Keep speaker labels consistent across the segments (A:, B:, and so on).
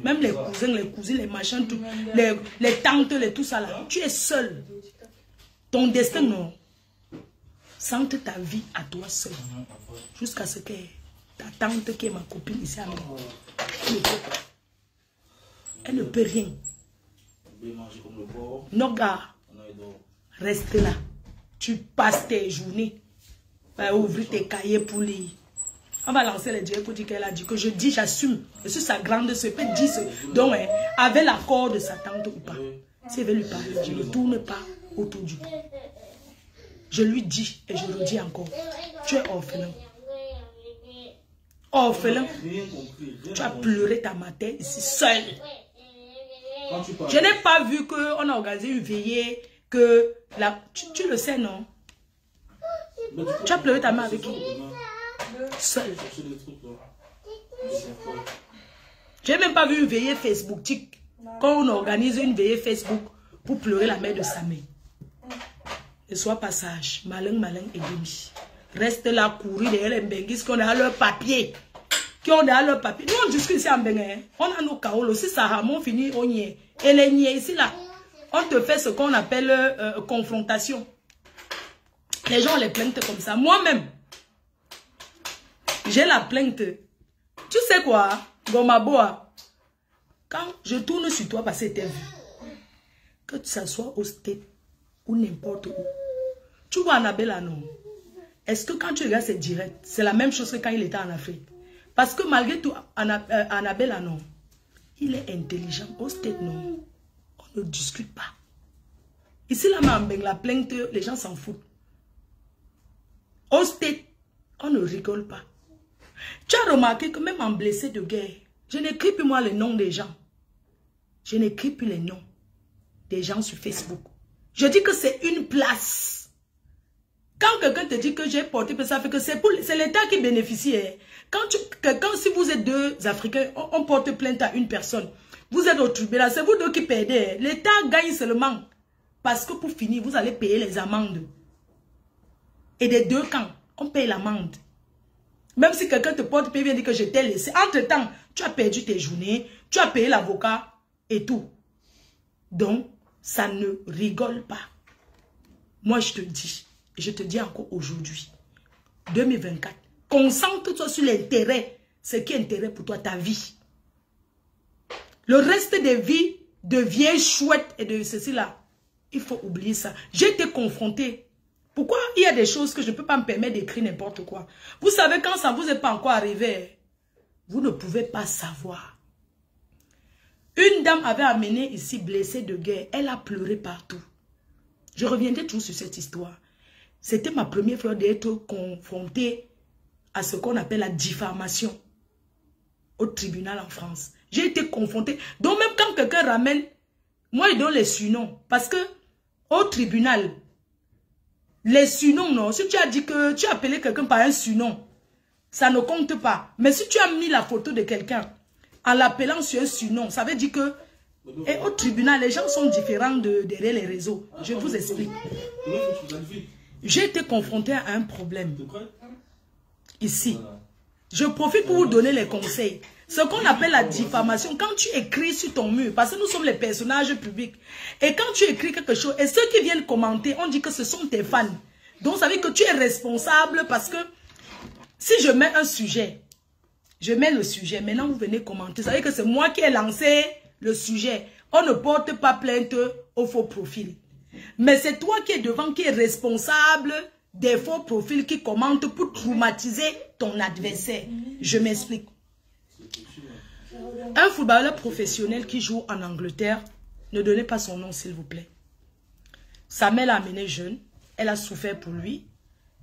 A: Même les cousins, les cousines, les machins, tout, les tantes, les tout ça là. Tu es seul. Ton destin, non. Sente ta vie à toi seul. Jusqu'à ce que ta tante, qui est ma copine ici à moi, elle ne peut rien. Non, gars, reste là. Tu passes tes journées. Va ouvrir tes cahiers pour lire. On va lancer les dieux pour dire qu'elle a dit que je dis, j'assume. Je suis sa grande sœur. Peut dire ce. Donc, avec l'accord de sa tante ou pas. Si elle veut lui parler, je ne tourne pas autour du pot. Je lui dis et je le dis encore. Tu es orphelin. Orphelin. Tu as pleuré ta mater ici seul. Je n'ai pas vu qu'on a organisé une veillée. Que la, tu le sais, non? Tu as pleuré ta mère avec qui? Seul. J'ai même pas vu une veillée Facebook. Quand on organise une veillée Facebook pour pleurer la mère de sa mère. Ne sois pas sage. Malin, malin et demi. Reste là, courir derrière les benguis qui ont derrière leur papier. Qui ont derrière leur papier. Nous, on discute ici en Bénin. On a nos caolos. Si ça ramon fini, on y est. Et les niais ici, là. On te fait ce qu'on appelle confrontation. Les gens les plaignent comme ça. Moi-même, j'ai la plainte. Tu sais quoi, Gomaboa? Quand je tourne sur toi parce que t'es vu, que tu s'assois au State ou n'importe où, tu vois Annabelle non? Est-ce que quand tu regardes c'est direct, c'est la même chose que quand il était en Afrique? Parce que malgré tout, Annabelle non, il est intelligent. Au State non. On ne discute pas. Ici, la plainte, les gens s'en foutent. Au State, on ne rigole pas. Tu as remarqué que même en blessé de guerre, je n'écris plus moi les noms des gens. Je n'écris plus les noms des gens sur Facebook. Je dis que c'est une place. Quand quelqu'un te dit que j'ai porté, ça fait que c'est l'État qui bénéficie. Si vous êtes deux Africains, on porte plainte à une personne. Vous êtes au tribunal, c'est vous deux qui payez. L'État gagne seulement. Parce que pour finir, vous allez payer les amendes. Et des deux camps, on paye l'amende. Même si quelqu'un te porte paye, vient dire que je t'ai laissé. Entre-temps, tu as perdu tes journées, tu as payé l'avocat et tout. Donc, ça ne rigole pas. Moi, je te dis, et je te dis encore aujourd'hui, 2024, concentre-toi sur l'intérêt, ce qui est intérêt pour toi, ta vie. Le reste des vies devient chouette et de ceci là. Il faut oublier ça. J'ai été confrontée. Pourquoi il y a des choses que je ne peux pas me permettre d'écrire n'importe quoi? Vous savez, quand ça ne vous est pas encore arrivé, vous ne pouvez pas savoir. Une dame avait amené ici blessée de guerre. Elle a pleuré partout. Je reviendrai toujours sur cette histoire. C'était ma première fois d'être confrontée à ce qu'on appelle la diffamation au tribunal en France. J'ai été confrontée. Donc même quand quelqu'un ramène, moi je donne les surnoms. Parce que au tribunal, les surnoms, non. Si tu as dit que tu as appelé quelqu'un par un surnom, ça ne compte pas. Mais si tu as mis la photo de quelqu'un en l'appelant sur un surnom, ça veut dire que... Et au tribunal, les gens sont différents derrière les réseaux. Je vous explique. J'ai été confronté à un problème. Ici. Je profite pour vous donner les conseils. Ce qu'on appelle la diffamation, quand tu écris sur ton mur, parce que nous sommes les personnages publics, et quand tu écris quelque chose, et ceux qui viennent commenter, on dit que ce sont tes fans. Donc ça veut dire que tu es responsable parce que si je mets un sujet, je mets le sujet, maintenant vous venez commenter, ça veut dire que c'est moi qui ai lancé le sujet. On ne porte pas plainte au faux profil. Mais c'est toi qui es devant, qui est responsable des faux profils qui commentent pour traumatiser ton adversaire. Je m'explique. Un footballeur professionnel qui joue en Angleterre, ne donnez pas son nom s'il vous plaît. Sa mère l'a amené jeune, elle a souffert pour lui,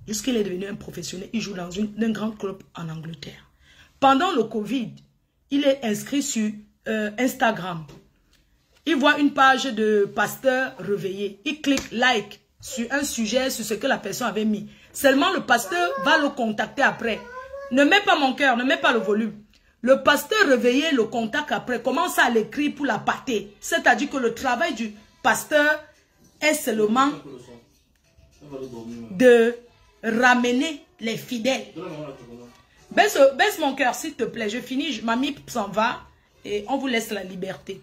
A: jusqu'il est devenu un professionnel, il joue dans un grand club en Angleterre. Pendant le Covid, il est inscrit sur Instagram. Il voit une page de pasteur réveillé, il clique like sur un sujet, sur ce que la personne avait mis. Seulement le pasteur va le contacter après. Ne mets pas mon cœur, ne mets pas le volume. Le pasteur réveillé le contacte après, commence à l'écrire pour la pâter. C'est-à-dire que le travail du pasteur est seulement de ramener les fidèles. Baisse mon cœur, s'il te plaît. Je finis, mamie s'en va. et on vous laisse la liberté.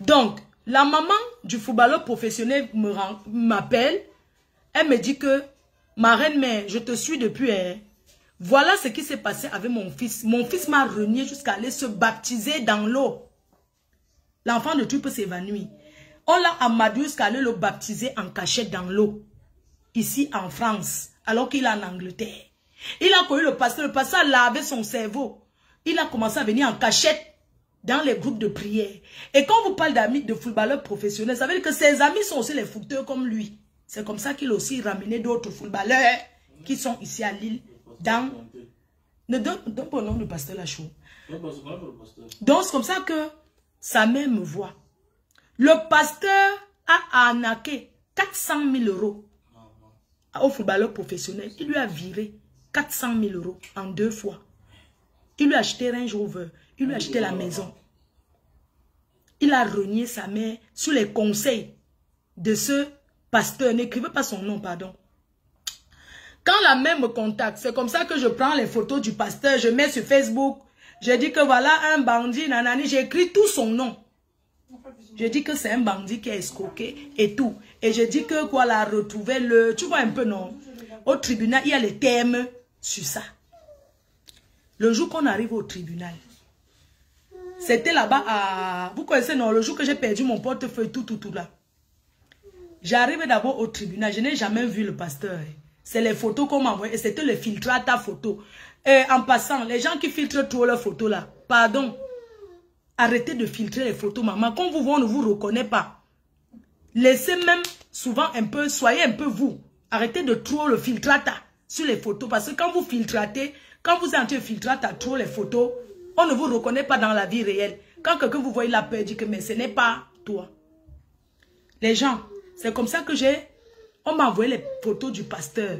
A: Donc, la maman du footballeur professionnel m'appelle. Elle me dit que, ma reine mère, je te suis depuis... Voilà ce qui s'est passé avec mon fils. Mon fils m'a renié jusqu'à aller se baptiser dans l'eau. L'enfant de Dieu peut s'évanouir. On l'a amadoué jusqu'à aller le baptiser en cachette dans l'eau. Ici en France, alors qu'il est en Angleterre. Il a connu le pasteur a lavé son cerveau. Il a commencé à venir en cachette dans les groupes de prière. Et quand on vous parle d'amis, de footballeurs professionnels, ça veut dire que ses amis sont aussi les footeurs comme lui. C'est comme ça qu'il a aussi ramené d'autres footballeurs qui sont ici à Lille. Ne donne pas le nom du pasteur Lachaud. Donc c'est comme ça que sa mère me voit. Le pasteur a arnaqué 400 000 € au footballeur professionnel. Il lui a viré 400 000 € en 2 fois. Il lui a acheté Range Rover. Il lui a acheté la maison. Il a renié sa mère sous les conseils de ce pasteur. N'écrivez pas son nom, pardon. Quand la mère me contacte, c'est comme ça que je prends les photos du pasteur, je mets sur Facebook. Je dis que voilà un bandit, nanani, j'écris tout son nom. Je dis que c'est un bandit qui a escroqué et tout. Et je dis que quoi, la retrouver le... Tu vois un peu, non? Au tribunal, il y a les thèmes sur ça. Le jour qu'on arrive au tribunal, c'était là-bas à... Vous connaissez, non? Le jour que j'ai perdu mon portefeuille, tout là. J'arrive d'abord au tribunal. Je n'ai jamais vu le pasteur. C'est les photos qu'on m'a envoyées. Et c'était le filtrage ta photo. Et en passant, les gens qui filtrent trop leurs photos là, pardon. Arrêtez de filtrer les photos, maman. Quand vous voyez, on ne vous reconnaît pas. Laissez même souvent un peu, soyez un peu vous. Arrêtez de trop le filtrage sur les photos. Parce que quand vous filtratez, quand vous êtes en train de filtrer trop les photos, on ne vous reconnaît pas dans la vie réelle. Quand quelqu'un vous voit, il a peur, dit que mais ce n'est pas toi. Les gens, c'est comme ça que on m'a envoyé les photos du pasteur.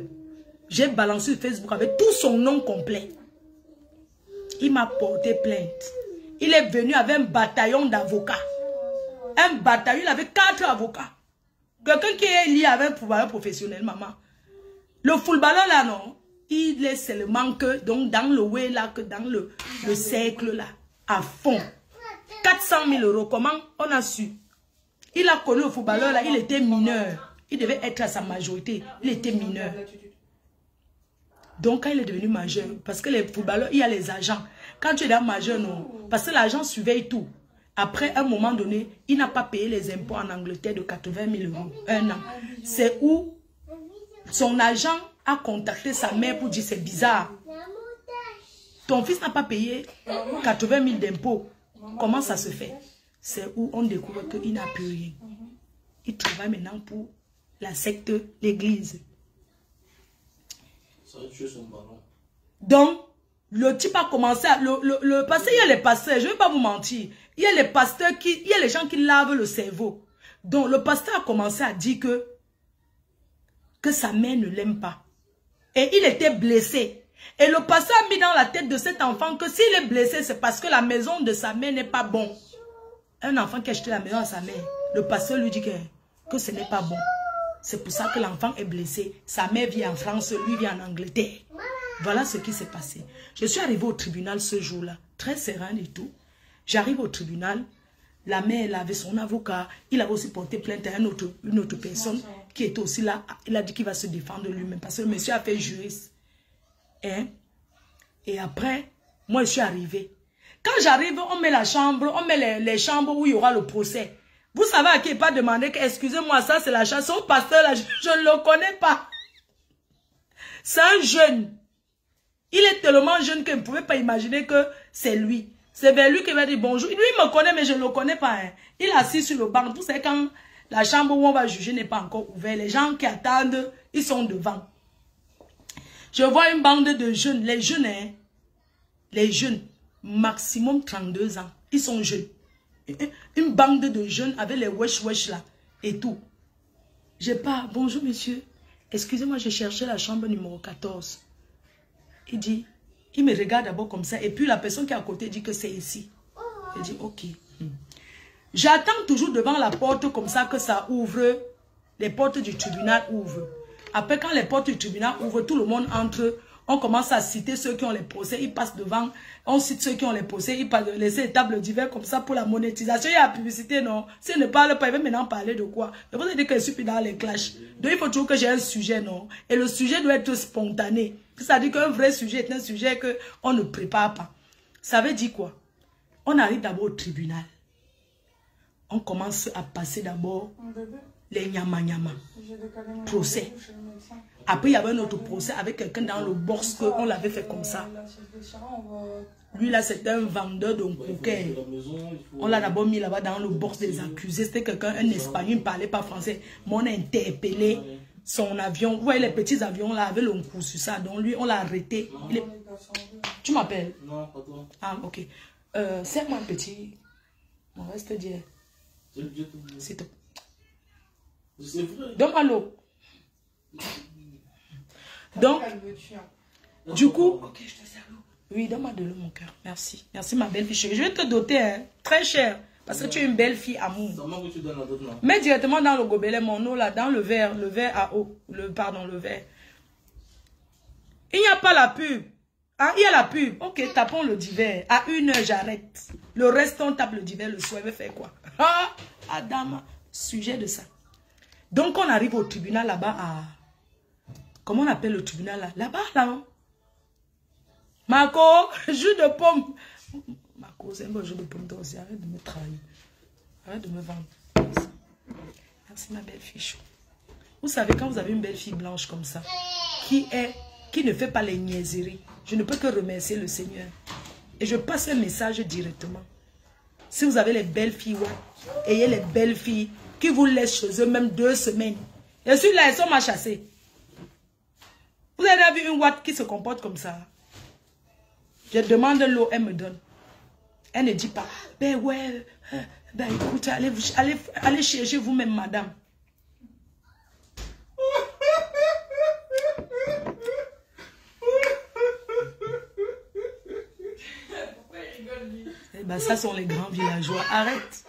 A: J'ai balancé sur Facebook avec tout son nom complet. Il m'a porté plainte. Il est venu avec un bataillon d'avocats. Un bataillon, il avait 4 avocats. Quelqu'un qui est lié avec un footballeur professionnel, maman. Le footballeur là, non, il est seulement que donc dans le way là, que dans le cercle là, à fond. 400 000 €, comment on a su? Il a connu le footballeur là, il était mineur. Il devait être à sa majorité. Il était mineur. Donc, quand il est devenu majeur, parce que les footballeurs, il y a les agents. Quand tu es dans majeur, non. Parce que l'agent surveille tout. Après, à un moment donné, il n'a pas payé les impôts en Angleterre de 80 000 € un an. C'est où son agent a contacté sa mère pour dire c'est bizarre. Ton fils n'a pas payé 80 000 d'impôts. Comment ça se fait? C'est où on découvre qu'il n'a plus rien. Il travaille maintenant pour la secte, l'église. Donc, le type a commencé à... Le pasteur, il y a les pasteurs, je ne vais pas vous mentir. Il y a les pasteurs il y a les gens qui lavent le cerveau. Donc, le pasteur a commencé à dire que sa mère ne l'aime pas. Et il était blessé. Et le pasteur a mis dans la tête de cet enfant que s'il est blessé, c'est parce que la maison de sa mère n'est pas bonne. Un enfant qui a acheté la maison à sa mère, le pasteur lui dit que ce n'est pas bon. C'est pour ça que l'enfant est blessé. Sa mère vit en France, lui vit en Angleterre. Voilà ce qui s'est passé. Je suis arrivée au tribunal ce jour-là, très sereine et tout. J'arrive au tribunal, la mère elle avait son avocat, il a aussi porté plainte à une autre personne qui était aussi là. Il a dit qu'il va se défendre lui-même parce que le monsieur a fait juriste. Hein? Et après, moi je suis arrivée. Quand j'arrive, on met la chambre, on met les chambres où il y aura le procès. Vous savez à qui il n'a pas demandé que, excusez-moi, ça c'est la chanson, son pasteur là, je ne le connais pas. C'est un jeune. Il est tellement jeune que je ne pouvais pas imaginer que c'est lui. C'est vers lui qu'il va dire bonjour. Lui, il me connaît, mais je ne le connais pas. Hein. Il est assis sur le banc. Vous savez, quand la chambre où on va juger n'est pas encore ouverte, les gens qui attendent, ils sont devant. Je vois une bande de jeunes. Les jeunes, hein, les jeunes, maximum 32 ans. Ils sont jeunes. Une bande de jeunes avec les wesh là et tout. Je pars. Bonjour, monsieur. Excusez-moi, j'ai cherché la chambre numéro 14. Il dit, il me regarde d'abord comme ça. Et puis la personne qui est à côté dit que c'est ici. Il dit, ok. J'attends toujours devant la porte comme ça que ça ouvre. Les portes du tribunal ouvrent. Après, quand les portes du tribunal ouvrent, tout le monde entre. On commence à citer ceux qui ont les procès, ils passent devant. On cite ceux qui ont les procès, ils passent de laisser les tables divers comme ça pour la monétisation. Il y a la publicité, non? S'ils ne parlent pas, ils veulent maintenant parler de quoi? Je vous ai dit que je suis plus dans les clashs. Donc il faut toujours que j'ai un sujet, non? Et le sujet doit être spontané. C'est-à-dire qu'un vrai sujet est un sujet qu'on ne prépare pas. Ça veut dire quoi? On arrive d'abord au tribunal. On commence à passer d'abord les nyama-nyama. Procès. Après, il y avait un autre procès avec quelqu'un dans le box qu'on l'avait fait comme ça. Lui, là, c'était un vendeur de coquet. On l'a d'abord mis là-bas dans le box des accusés. C'était quelqu'un, un Espagnol, il ne parlait pas français. Mais on a interpellé son avion. Vous voyez, les petits avions là, avaient le coup sur ça. Donc lui, on l'a arrêté. Tu m'appelles?
B: Non, pas toi.
A: Ah, ok. Serre-moi un petit. On va te dire. C'est tout. Donne-moi l'eau. Donc, du coup, ok, je te sers l'eau. Oui, donne-moi de l'eau, mon cœur. Merci. Merci, ma belle fille. Je vais te doter, hein, très cher. Parce que tu es une belle fille amour. Mets directement dans le gobelet mon eau là, dans le verre à eau. Pardon, le verre. Il n'y a pas la pub. Ah, il y a la pub. Ok, tapons le divers. À 1h, j'arrête. Le reste, on tape le divers le soir. Il va faire quoi? Ah, Adam, sujet de ça. Donc, on arrive au tribunal là-bas à... Comment on appelle le tribunal là? Là-bas, là. Marco, jus de pomme. Marco, c'est un bon jus de pomme toi aussi. Arrête de me trahir. Arrête de me vendre. Merci, ma belle fille chou. Vous savez, quand vous avez une belle fille blanche comme ça, qui ne fait pas les niaiseries, je ne peux que remercier le Seigneur. Et je passe un message directement. Si vous avez les belles filles, ouais, ayez les belles filles qui vous laissent chez eux même 2 semaines. Et celui-là, elles sont mal chassées. Vous avez vu une Watt qui se comporte comme ça? Je demande l'eau, elle me donne. Elle ne dit pas, ben ouais, ben écoute, allez chercher vous-même, madame. Eh ben, ça sont les grands villageois. Arrête.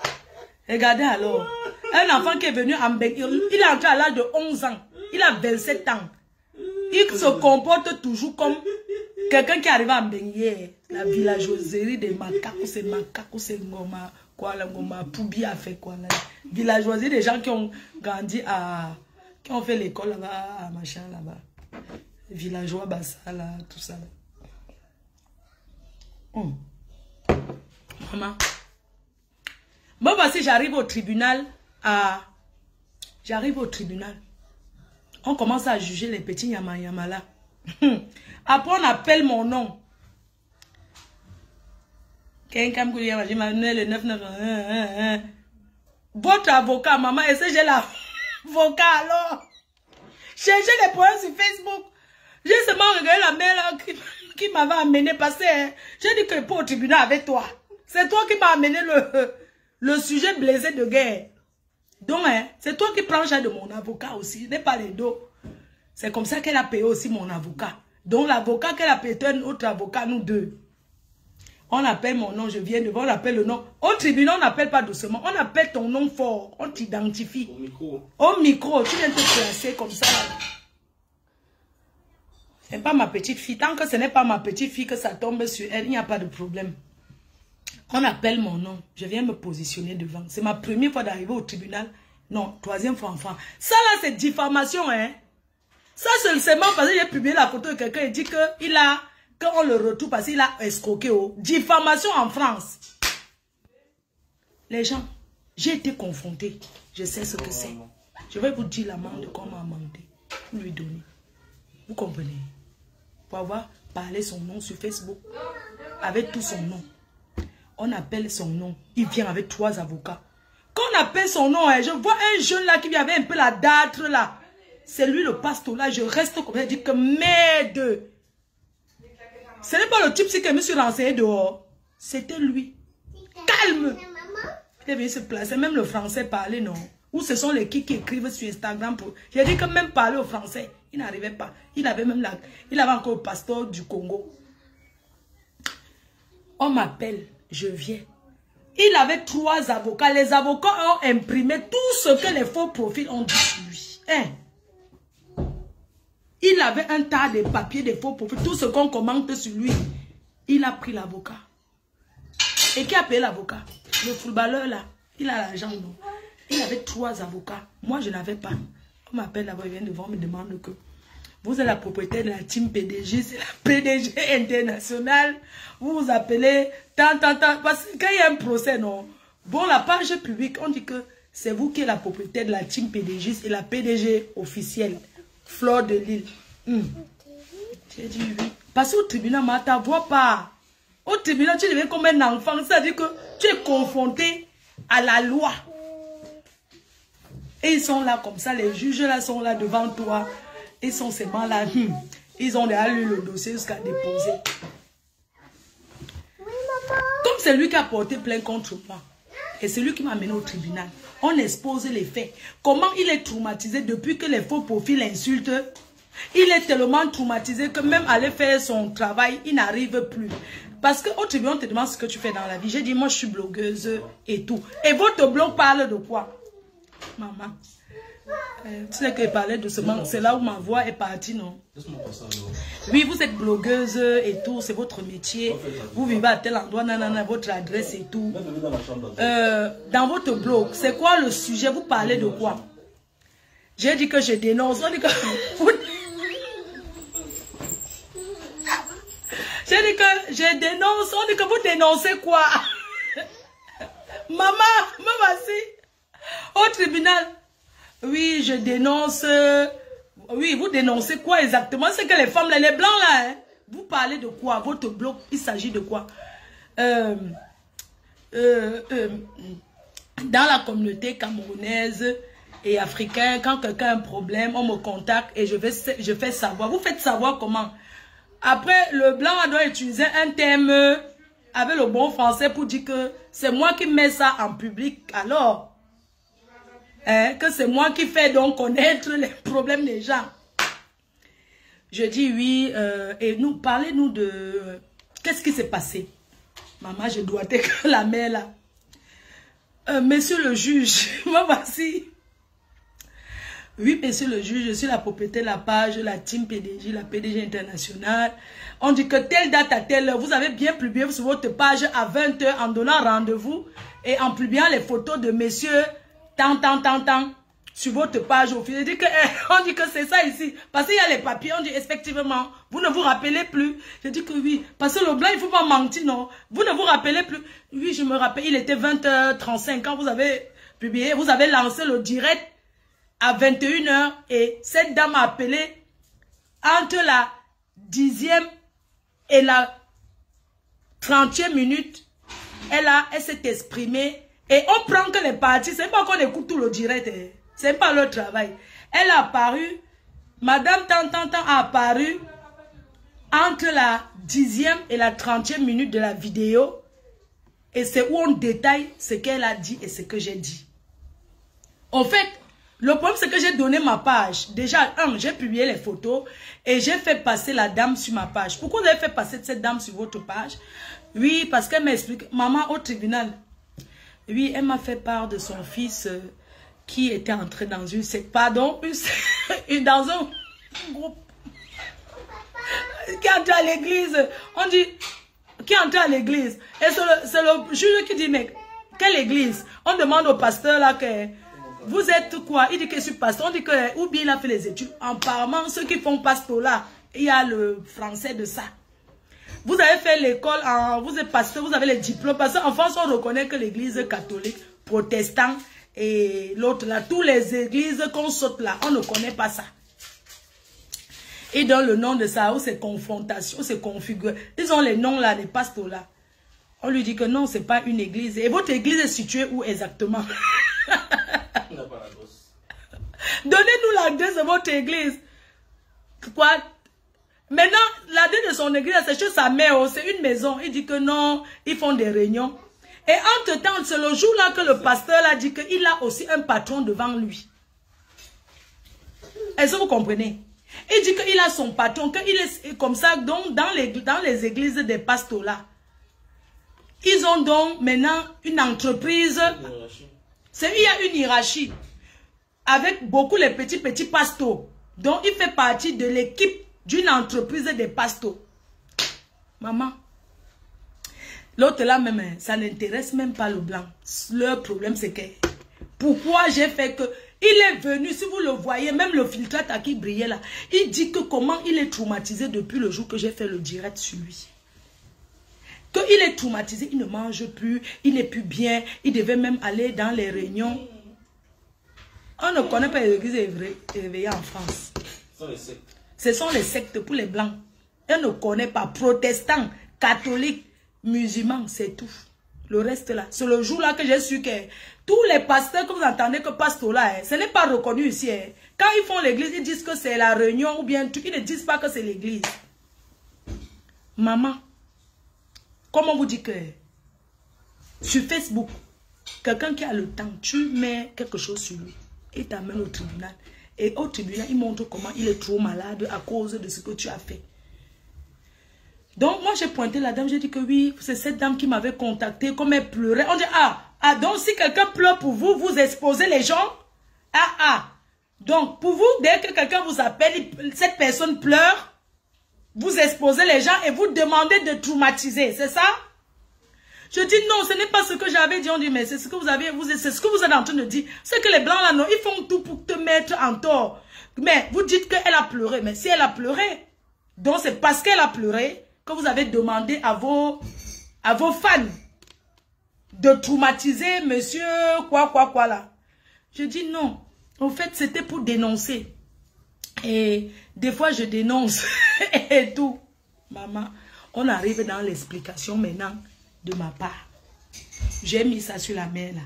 A: Regardez alors. Un enfant qui est venu en Bénin, il est entré à l'âge de 11 ans. Il a 27 ans. Il se comporte toujours comme quelqu'un qui arrive en Bénin. La villageoiserie des macaques, c'est macaques, c'est ngoma. Quoi, la ngoma, Poubi a fait quoi là? Villageoiserie des gens qui ont grandi à... Qui ont fait l'école là-bas, machin là-bas. Villageois, bassa là, tout ça là. Maman. Bon, voici, j'arrive au tribunal. J'arrive au tribunal. On commence à juger les petits yama là. Après, on appelle mon nom. Votre avocat, maman, est-ce que j'ai l'avocat alors? Cherchez les problèmes sur Facebook. J'ai seulement regardé la mail qui m'avait amené parce que j'ai dit que pour au tribunal avec toi. C'est toi qui m'as amené le sujet blessé de guerre. Donc, hein, c'est toi qui prends charge de mon avocat aussi. N'est pas les dos. C'est comme ça qu'elle a payé aussi mon avocat. Donc, l'avocat qu'elle a payé, un autre avocat, nous deux. On appelle mon nom, je viens devant, on appelle le nom. Au tribunal, on n'appelle pas doucement. On appelle ton nom fort. On t'identifie. Au micro. Au micro, tu viens te placer comme ça. Ce n'est pas ma petite fille. Tant que ce n'est pas ma petite fille que ça tombe sur elle, il n'y a pas de problème. On appelle mon nom. Je viens me positionner devant. C'est ma première fois d'arriver au tribunal. Non, 3e fois en France. Ça là, c'est diffamation, hein. Ça, c'est seulement parce que j'ai publié la photo de quelqu'un et dit qu'il a... Qu'on le retrouve parce qu'il a escroqué. Diffamation en France. Les gens, j'ai été confronté. Je sais ce que c'est. Je vais vous dire l'amende qu'on m'a amendé. Pour lui donner. Vous comprenez? Pour avoir parlé son nom sur Facebook. Avec tout son nom. On appelle son nom. Il vient avec 3 avocats. Quand on appelle son nom, je vois un jeune là qui vient avec un peu la date là. C'est lui le pasteur là. Je reste comme ça. Je dis que merde. Ce n'est pas le type qui me suis renseigné dehors. C'était lui. Calme. Il est venu se placer. Même le français parlait, non. Ou ce sont les qui écrivent sur Instagram. J'ai dit que même parler au français, il n'arrivait pas. Il avait même il avait encore le pasteur du Congo. On m'appelle. Je viens. Il avait 3 avocats. Les avocats ont imprimé tout ce que les faux profils ont dit sur lui. Hein? Il avait un tas de papiers, des faux profils, tout ce qu'on commente sur lui. Il a pris l'avocat. Et qui a payé l'avocat? Le footballeur là, il a l'argent, non? Il avait 3 avocats. Moi, je n'avais pas. On m'appelle là-bas, il vient devant, me demande que vous êtes la propriétaire de la team PDG, c'est la PDG internationale. Vous vous appelez tant. Parce que quand il y a un procès, non? Bon, la page publique, on dit que c'est vous qui êtes la propriétaire de la team PDG et la PDG officielle. Fleur de Lille. J'ai dit oui. Parce qu'au tribunal, ma ta voix pas. Au tribunal, tu deviens comme un enfant. C'est-à-dire que tu es confronté à la loi. Et ils sont là comme ça, les juges là sont là devant toi. Ils sont seulement là. Ils ont déjà lu le dossier jusqu'à déposer. Comme c'est lui qui a porté plainte contre moi. Et c'est lui qui m'a amené au tribunal. On expose les faits. Comment il est traumatisé depuis que les faux profils l'insultent. Il est tellement traumatisé que même aller faire son travail, il n'arrive plus. Parce qu'au tribunal, on te demande ce que tu fais dans la vie. J'ai dit, moi, je suis blogueuse et tout. Et votre blog parle de quoi? Maman. Tu sais qu'il parlait de ce manque. C'est là où ma voix est partie, non? Oui, vous êtes blogueuse et tout. C'est votre métier. Vous vivez à tel endroit, nanana, votre adresse et tout. Dans votre blog, c'est quoi le sujet? Vous parlez de quoi? J'ai dit que je dénonce. On dit que... J'ai dit que je dénonce. On dit que vous dénoncez quoi? Maman, me voici. Au tribunal. Oui, je dénonce. Oui, vous dénoncez quoi exactement? C'est que les femmes, les blancs là, hein, vous parlez de quoi? Votre blog, il s'agit de quoi? Dans la communauté camerounaise et africaine, quand quelqu'un a un problème, on me contacte et je fais savoir. Vous faites savoir comment? Après, le blanc doit utiliser un terme avec le bon français pour dire que c'est moi qui mets ça en public. Alors... que c'est moi qui fais donc connaître les problèmes des gens. Je dis oui, et nous, parlez-nous de... Qu'est-ce qui s'est passé? Maman, je dois être que la mère là. Monsieur le juge, moi voici. Oui, monsieur le juge, je suis la propriétaire de la page, la team PDG, la PDG internationale. On dit que telle date à telle heure, vous avez bien publié sur votre page à 20 h en donnant rendez-vous et en publiant les photos de messieurs tant, sur votre page officielle. On dit que c'est ça ici. Parce qu'il y a les papiers, on dit effectivement, vous ne vous rappelez plus. Je dis que oui. Parce que le blanc, il ne faut pas mentir, non. Vous ne vous rappelez plus. Oui, je me rappelle, il était 20 h 35 quand vous avez publié, vous avez lancé le direct à 21 h et cette dame a appelé entre la 10e et la 30e minute. Elle s'est exprimée. Et on prend que les parties, c'est pas qu'on écoute tout le direct, c'est pas leur travail. Elle a apparu, Madame Tant a apparu entre la 10e et la 30e minute de la vidéo. Et c'est où on détaille ce qu'elle a dit et ce que j'ai dit. En fait, le problème c'est que j'ai donné ma page. Déjà, j'ai publié les photos et j'ai fait passer la dame sur ma page. Pourquoi vous avez fait passer cette dame sur votre page? Oui, parce qu'elle m'explique, maman au tribunal. Oui, elle m'a fait part de son fils qui était entré dans une secte, dans un groupe, qui est entré à l'église. On dit, qui est entré à l'église. Et c'est le juge qui dit, mais quelle église? On demande au pasteur là que, vous êtes quoi? Il dit que je suis pasteur. On dit que, ou bien il a fait les études. Apparemment, ceux qui font pasteur là, il y a le français de ça. Vous avez fait l'école, vous êtes pasteur, vous avez les diplômes. Parce qu'en France, on reconnaît que l'église catholique, protestante et l'autre là, toutes les églises qu'on saute là, on ne connaît pas ça. Et dans le nom de ça, où c'est confrontation, où c'est configuré. Ils ont les noms là, des pasteurs là. On lui dit que non, c'est pas une église. Et votre église est située où exactement? Donnez-nous l'adresse de votre église. Quoi? Maintenant, l'adresse de son église, c'est chez sa mère, c'est une maison. Il dit que non, ils font des réunions. Et entre-temps, c'est le jour-là que le pasteur a dit qu'il a aussi un patron devant lui. Est-ce que vous comprenez? Il dit qu'il a son patron, qu'il est comme ça, donc dans les églises des pasteurs là. Ils ont donc maintenant une entreprise. Il y a une hiérarchie. Avec beaucoup les petits pasteurs. Donc, il fait partie de l'équipe d'une entreprise des pastos. Maman, l'autre là même, ça n'intéresse même pas le blanc. Leur problème, c'est que... Pourquoi j'ai fait que... Il est venu, si vous le voyez, même le filtrate qui brillait là, il dit que comment il est traumatisé depuis le jour que j'ai fait le direct sur lui. Qu'il est traumatisé, il ne mange plus, il n'est plus bien, il devait même aller dans les réunions. On ne connaît pas les églises éveillées en France. Ce sont les sectes pour les blancs. On ne connaît pas protestants, catholiques, musulmans, c'est tout. Le reste là, c'est le jour là que j'ai su que tous les pasteurs que vous entendez que pasteur là, ce n'est pas reconnu ici. Quand ils font l'église, ils disent que c'est la réunion ou bien ils ne disent pas que c'est l'église. Maman, comment vous dites que sur Facebook, quelqu'un qui a le temps, tu mets quelque chose sur lui et t'amènes au tribunal. Et au tribunal, il montre comment il est trop malade à cause de ce que tu as fait. Donc, moi, j'ai pointé la dame, j'ai dit que oui, c'est cette dame qui m'avait contacté, comme elle pleurait. On dit, donc si quelqu'un pleure pour vous, vous exposez les gens. Donc, pour vous, dès que quelqu'un vous appelle, cette personne pleure, vous exposez les gens et vous demandez de traumatiser, c'est ça? Je dis non, ce n'est pas ce que j'avais dit. On dit, mais c'est ce que vous avez, c'est ce que vous êtes en train de dire. C'est que les blancs là, non, ils font tout pour te mettre en tort. Mais vous dites qu'elle a pleuré. Mais si elle a pleuré, donc c'est parce qu'elle a pleuré que vous avez demandé à vos fans de traumatiser monsieur quoi là. Je dis non. En fait, c'était pour dénoncer. Et des fois, je dénonce et tout. Maman, on arrive dans l'explication maintenant de ma part. J'ai mis ça sur la main là.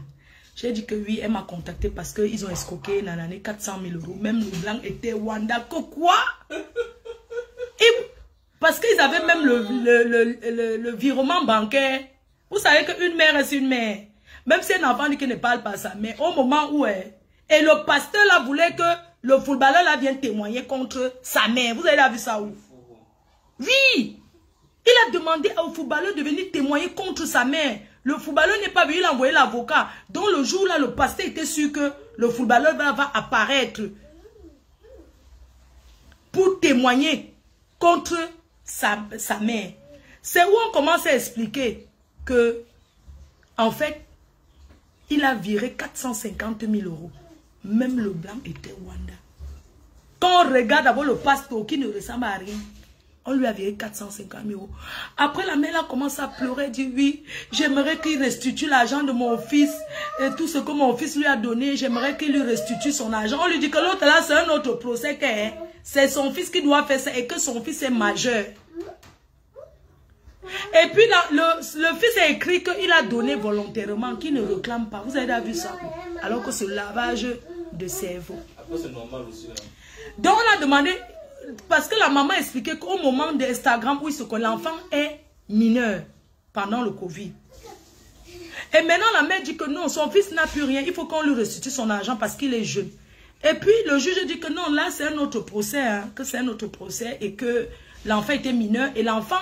A: J'ai dit que oui, elle m'a contacté parce qu'ils ont escroqué dans l'année 400 000 €. Même le blanc était Wanda. Que quoi? Parce qu'ils avaient même le virement bancaire. Vous savez qu'une mère est une mère. Même si un enfant dit qu'il ne parle pas ça. Mais au moment où elle... Et le pasteur là voulait que le footballeur là vienne témoigner contre sa mère. Vous avez vu ça où? Oui! Il a demandé au footballeur de venir témoigner contre sa mère. Le footballeur n'est pas venu, il a envoyé l'avocat. Donc le jour là, le pasteur était sûr que le footballeur va apparaître pour témoigner contre sa mère. C'est où on commence à expliquer que, en fait, il a viré 450 000 €. Même le blanc était Wanda. Quand on regarde d'abord le pasteur qui ne ressemble à rien, on lui a viré 450 000 €. Après, la mère a commencé à pleurer, dit oui, j'aimerais qu'il restitue l'argent de mon fils, et tout ce que mon fils lui a donné, j'aimerais qu'il lui restitue son argent. On lui dit que l'autre là, c'est un autre procès, c'est son fils qui doit faire ça et que son fils est majeur. Et puis, le fils a écrit qu'il a donné volontairement, qu'il ne réclame pas. Vous avez vu ça? Alors que c'est le lavage de cerveau.
B: Après, c'est normal aussi. Là.
A: Donc, on a demandé... Parce que la maman expliquait qu'au moment d'Instagram, où l'enfant est mineur pendant le Covid. Et maintenant, la mère dit que non, son fils n'a plus rien. Il faut qu'on lui restitue son argent parce qu'il est jeune. Et puis, le juge dit que non, là, c'est un autre procès. Hein, que c'est un autre procès et que l'enfant était mineur. Et l'enfant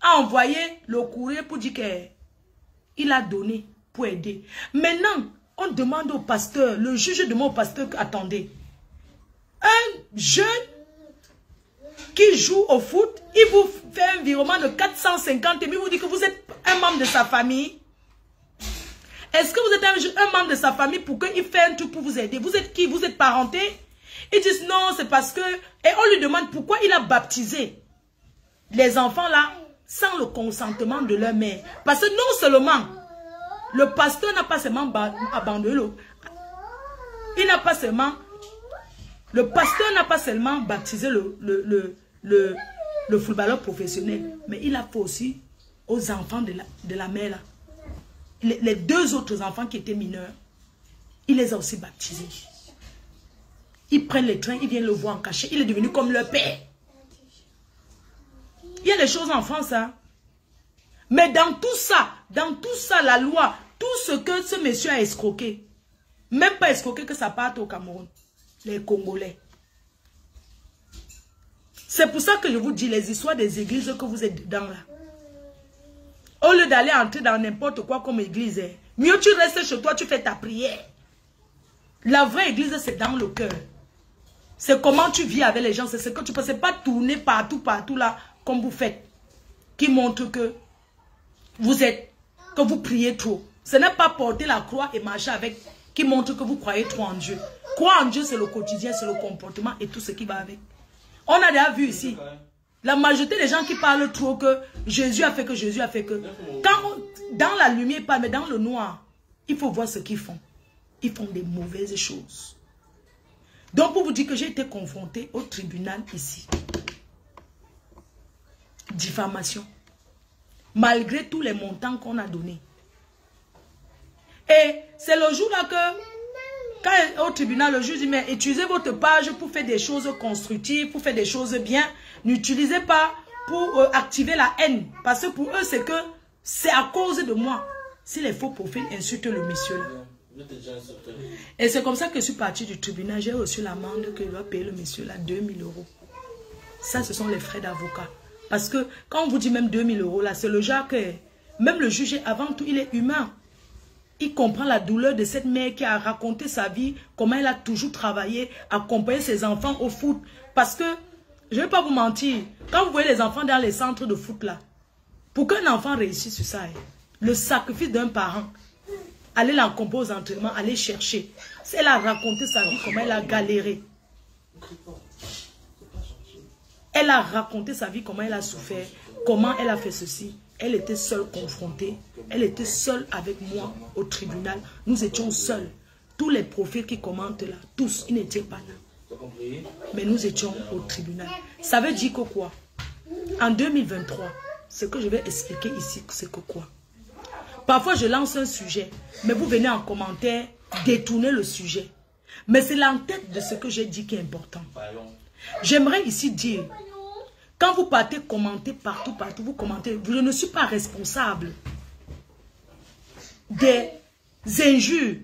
A: a envoyé le courrier pour dire qu'il a donné pour aider. Maintenant, on demande au pasteur, le juge demande au pasteur, attendez, un jeune qui joue au foot, il vous fait un virement de 450 000, il vous dit que vous êtes un membre de sa famille. Est-ce que vous êtes un membre de sa famille pour qu'il fasse un truc pour vous aider? Vous êtes qui? Vous êtes parenté? Ils disent non, c'est parce que... Et on lui demande pourquoi il a baptisé les enfants là sans le consentement de leur mère. Parce que non seulement le pasteur n'a pas seulement abandonné, il n'a pas seulement... Le pasteur n'a pas seulement baptisé le footballeur professionnel, mais il a fait aussi aux enfants de la mère là. Les deux autres enfants qui étaient mineurs, il les a aussi baptisés. Ils prennent les trains, ils viennent le voir en cachet, il est devenu comme leur père. Il y a des choses en France, hein. Mais dans tout ça, la loi, tout ce que ce monsieur a escroqué, même pas escroqué que ça parte au Cameroun. Les Congolais. C'est pour ça que je vous dis les histoires des églises que vous êtes dedans là. Au lieu d'aller entrer dans n'importe quoi comme église, mieux tu restes chez toi, tu fais ta prière. La vraie église, c'est dans le cœur. C'est comment tu vis avec les gens. C'est ce que tu peux. C'est pas tourner partout là, comme vous faites. Qui montre que que vous priez trop. Ce n'est pas porter la croix et marcher avec, qui montre que vous croyez trop en Dieu. Croire en Dieu, c'est le quotidien, c'est le comportement et tout ce qui va avec. On a déjà vu ici. La majorité des gens qui parlent trop que Jésus a fait que, Jésus a fait que. Quand dans la lumière, pas, mais dans le noir, il faut voir ce qu'ils font. Ils font des mauvaises choses. Donc pour vous dire que j'ai été confronté au tribunal ici. Diffamation. Malgré tous les montants qu'on a donnés. Et c'est le jour-là que, quand au tribunal, le juge dit, mais utilisez votre page pour faire des choses constructives, pour faire des choses bien. N'utilisez pas pour activer la haine. Parce que pour eux, c'est que c'est à cause de moi. Si les faux profils insultent le monsieur là. Et c'est comme ça que je suis partie du tribunal. J'ai reçu l'amende que doit payer le monsieur là, 2000 €. Ça, ce sont les frais d'avocat. Parce que quand on vous dit même 2000 € là, c'est le genre que même le juge, avant tout, il est humain. Il comprend la douleur de cette mère qui a raconté sa vie, comment elle a toujours travaillé, accompagné ses enfants au foot. Parce que, je ne vais pas vous mentir, quand vous voyez les enfants dans les centres de foot là, pour qu'un enfant réussisse sur ça, le sacrifice d'un parent, aller l'accompagner aux entraînements, aller chercher. Elle a raconté sa vie, comment elle a galéré. Elle a raconté sa vie, comment elle a souffert, comment elle a fait ceci. Elle était seule confrontée. Elle était seule avec moi au tribunal. Nous étions seuls. Tous les profils qui commentent là, tous, ils n'étaient pas là. Mais nous étions au tribunal. Ça veut dire que quoi? En 2023, ce que je vais expliquer ici, c'est que quoi? Parfois, je lance un sujet, mais vous venez en commentaire détourner le sujet. Mais c'est l'entête de ce que j'ai dit qui est important. J'aimerais ici dire, quand vous partez commenter partout, vous commentez, je ne suis pas responsable des injures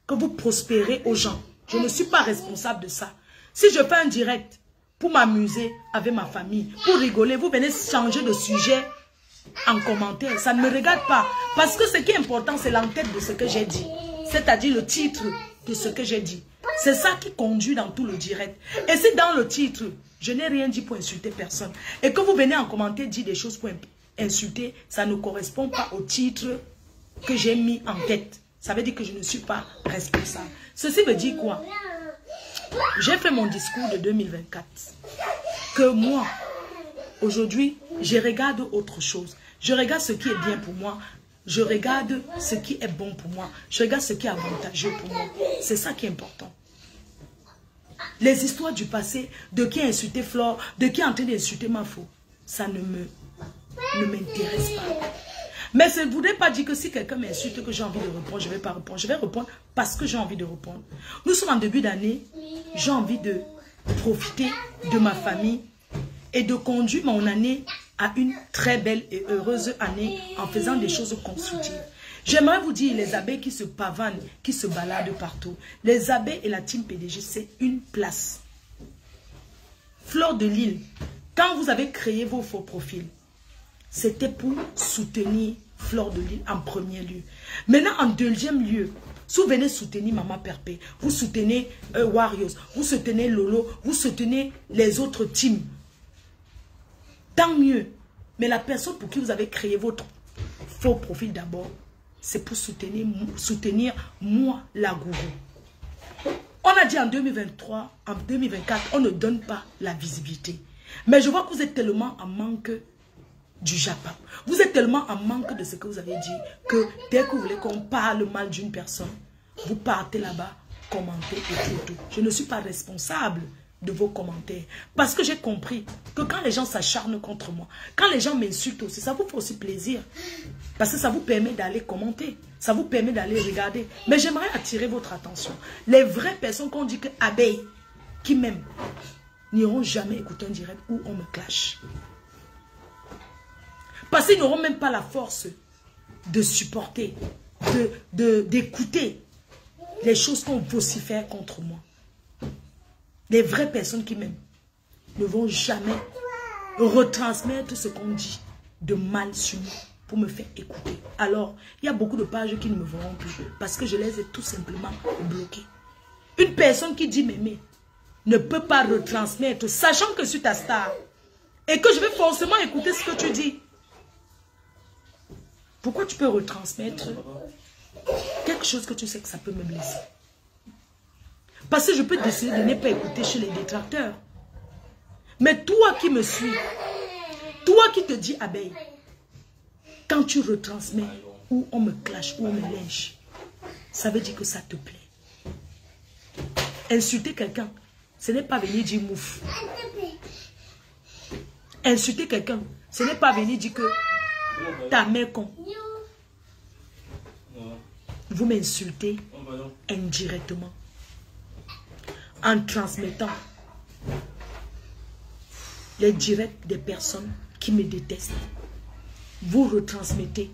A: que vous prospérez aux gens. Je ne suis pas responsable de ça. Si je fais un direct pour m'amuser avec ma famille, pour rigoler, vous venez changer de sujet en commentaire. Ça ne me regarde pas. Parce que ce qui est important, c'est l'entête de ce que j'ai dit. C'est-à-dire le titre de ce que j'ai dit. C'est ça qui conduit dans tout le direct. Et si dans le titre, je n'ai rien dit pour insulter personne, et que vous venez en commentaire dire des choses pour insulter, ça ne correspond pas au titre que j'ai mis en tête. Ça veut dire que je ne suis pas responsable. Ceci veut dire quoi? J'ai fait mon discours de 2024. Que moi, aujourd'hui, je regarde autre chose. Je regarde ce qui est bien pour moi. Je regarde ce qui est bon pour moi. Je regarde ce qui est avantageux pour moi. C'est ça qui est important. Les histoires du passé, de qui a insulté Flore, de qui est en train d'insulter ma faux, ça ne m'intéresse pas. Mais ça ne voudrait pas dire que si quelqu'un m'insulte, que j'ai envie de répondre, je ne vais pas répondre. Je vais répondre parce que j'ai envie de répondre. Nous sommes en début d'année, j'ai envie de profiter de ma famille et de conduire mon année à une très belle et heureuse année en faisant des choses constructives. J'aimerais vous dire, les abeilles qui se pavanent, qui se baladent partout. Les abeilles et la team PDG, c'est une place. Fleur de Lille, quand vous avez créé vos faux profils, c'était pour soutenir Fleur de Lille en premier lieu. Maintenant, en deuxième lieu, si vous venez soutenir Maman Perpé, vous soutenez Warriors, vous soutenez Lolo, vous soutenez les autres teams. Tant mieux. Mais la personne pour qui vous avez créé votre faux profil d'abord, c'est pour soutenir moi, la gourou. On a dit en 2023, en 2024, on ne donne pas la visibilité. Mais je vois que vous êtes tellement en manque du Japon. Vous êtes tellement en manque de ce que vous avez dit que dès que vous voulez qu'on parle mal d'une personne, vous partez là-bas, commentez et tout. Je ne suis pas responsable de vos commentaires. Parce que j'ai compris que quand les gens s'acharnent contre moi, quand les gens m'insultent aussi, ça vous fait aussi plaisir. Parce que ça vous permet d'aller commenter. Ça vous permet d'aller regarder. Mais j'aimerais attirer votre attention. Les vraies personnes qu'on dit que abeilles, qui m'aiment, n'iront jamais écouter un direct où on me clash. Parce qu'ils n'auront même pas la force de supporter, d'écouter les choses qu'on vocifère contre moi. Les vraies personnes qui m'aiment ne vont jamais retransmettre ce qu'on dit de mal sur moi pour me faire écouter. Alors, il y a beaucoup de pages qui ne me verront plus parce que je les ai tout simplement bloquées. Une personne qui dit m'aimer ne peut pas retransmettre, sachant que je suis ta star, et que je vais forcément écouter ce que tu dis. Pourquoi tu peux retransmettre quelque chose que tu sais que ça peut me blesser? Parce que je peux décider de ne pas écouter chez les détracteurs. Mais toi qui me suis, toi qui te dis abeille, quand tu retransmets, ou on me clash, ou on me lynche, ça veut dire que ça te plaît. Insulter quelqu'un, ce n'est pas venir dire mouf. Insulter quelqu'un, ce n'est pas venir dire que ta mère con. Vous m'insultez indirectement en transmettant les directs des personnes qui me détestent. Vous retransmettez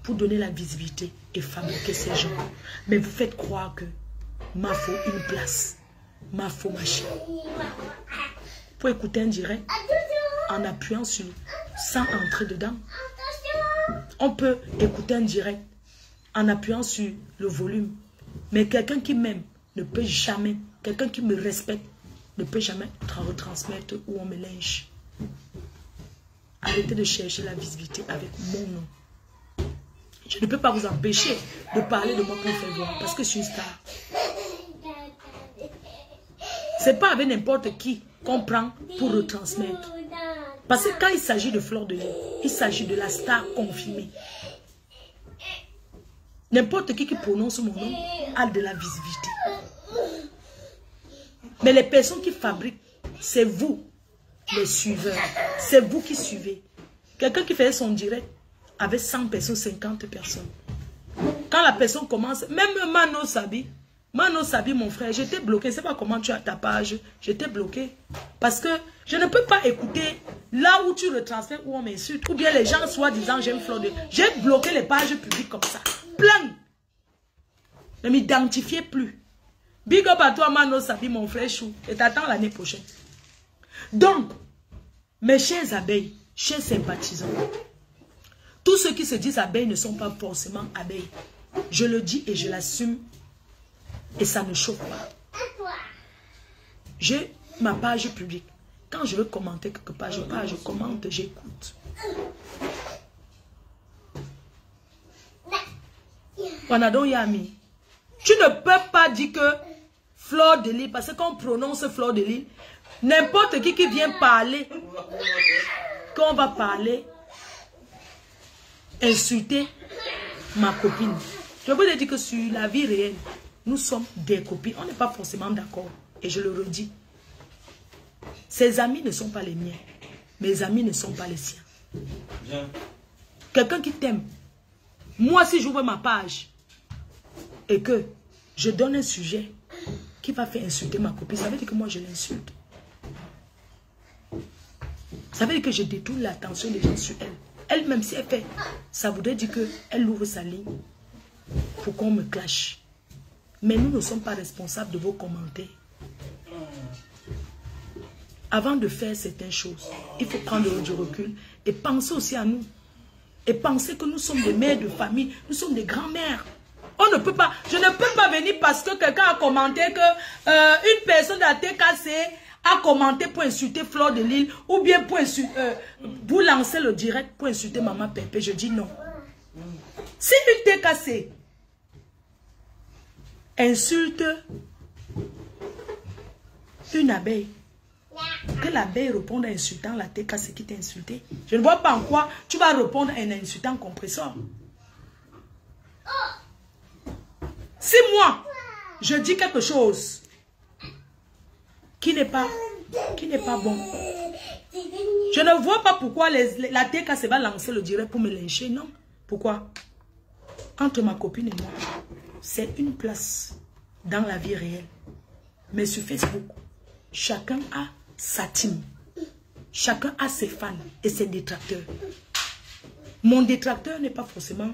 A: pour donner la visibilité et fabriquer ces gens. Mais vous faites croire que m'a faut une place, m'a faut machin. Pour écouter un direct en appuyant sur sans entrer dedans. On peut écouter un direct en appuyant sur le volume. Mais quelqu'un qui m'aime ne peut jamais, quelqu'un qui me respecte ne peut jamais retransmettre où on me lynche. Arrêtez de chercher la visibilité avec mon nom. Je ne peux pas vous empêcher de parler de moi pour faire voir parce que je suis une star. C'est pas avec n'importe qui qu'on prend pour retransmettre. Parce que quand il s'agit de Fleur de Lys, il s'agit de la star confirmée. N'importe qui prononce mon nom a de la visibilité. Mais les personnes qui fabriquent, c'est vous, les suiveurs. C'est vous qui suivez. Quelqu'un qui fait son direct avec 100 personnes, 50 personnes. Quand la personne commence, même Mano Sabi, mon frère, j'étais bloqué. Je ne sais pas comment tu as ta page. J'étais bloqué. Parce que je ne peux pas écouter là où tu retransfères, où on m'insulte. Ou bien les gens soi-disant, j'aime Fleur de Lys. J'ai bloqué les pages publiques comme ça. Plein. Ne m'identifiez plus. Big up à toi, Mano Sabi, mon frère Chou. Et t'attends l'année prochaine. Donc, mes chers abeilles, chers sympathisants, tous ceux qui se disent abeilles ne sont pas forcément abeilles. Je le dis et je l'assume. Et ça ne choque pas. J'ai ma page publique. Quand je veux commenter quelque part, je commente, j'écoute. Wanadon Yami, tu ne peux pas dire que Fleur de Lys, parce qu'on prononce Fleur de Lys, n'importe qui vient parler, qu'on va parler, insulter ma copine. Je peux te dire que sur la vie réelle, nous sommes des copines. On n'est pas forcément d'accord. Et je le redis. Ses amis ne sont pas les miens. Mes amis ne sont pas les siens. Quelqu'un qui t'aime. Moi, si j'ouvre ma page et que je donne un sujet qui va faire insulter ma copine, ça veut dire que moi, je l'insulte. Ça veut dire que je détourne l'attention des gens sur elle. Elle-même, si elle fait, ça voudrait dire qu'elle ouvre sa ligne pour qu'on me clash. Mais nous ne sommes pas responsables de vos commentaires. Avant de faire certaines choses, il faut prendre du recul et penser aussi à nous. Et penser que nous sommes des mères de famille, nous sommes des grands-mères. On ne peut pas, je ne peux pas venir parce que quelqu'un a commenté que une personne de la TKC a commenté pour insulter Fleur de Lys ou bien pour lancer le direct pour insulter Maman Pépé. Je dis non. Si une TKC insulte une abeille, que l'abeille réponde en insultant la TKC qui t'a insulté, je ne vois pas en quoi tu vas répondre en insultant compresseur. Si moi, je dis quelque chose qui n'est pas bon, je ne vois pas pourquoi la TKC va lancer le direct pour me lyncher, non. Pourquoi? Entre ma copine et moi, c'est une place dans la vie réelle. Mais sur Facebook, chacun a sa team. Chacun a ses fans et ses détracteurs. Mon détracteur n'est pas forcément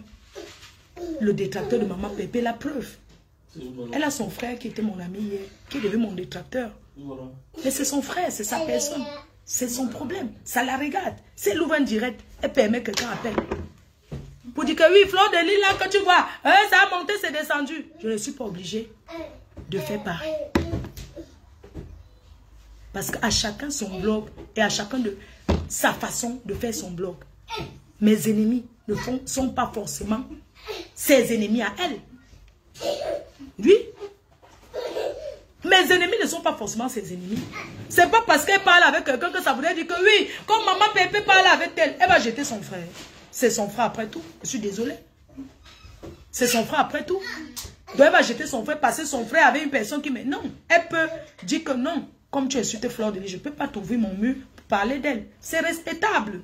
A: le détracteur de Maman Pépé. La preuve, elle a son frère qui était mon ami hier, qui est devenu mon détracteur. Mais c'est son frère, c'est sa personne. C'est son problème. Ça la regarde. Si elle ouvre un direct, elle permet que quelqu'un appelle. Pour dire que oui, Fleur de Lys, là, que tu vois, ça a monté, c'est descendu. Je ne suis pas obligée de faire pareil. Parce qu'à chacun son blog et à chacun de sa façon de faire son blog. Mes ennemis ne sont pas forcément ses ennemis à elle. Oui. Mes ennemis ne sont pas forcément ses ennemis. C'est pas parce qu'elle parle avec quelqu'un que ça voudrait dire que oui, comme maman Pépé parle avec elle, elle va jeter son frère. C'est son frère après tout. Je suis désolée. C'est son frère après tout. Donc elle va jeter son frère parce que son frère avait une personne qui... Mais non, elle peut dire que non. Comme tu insultes Fleur de Lys, je ne peux pas t'ouvrir mon mur pour parler d'elle. C'est respectable.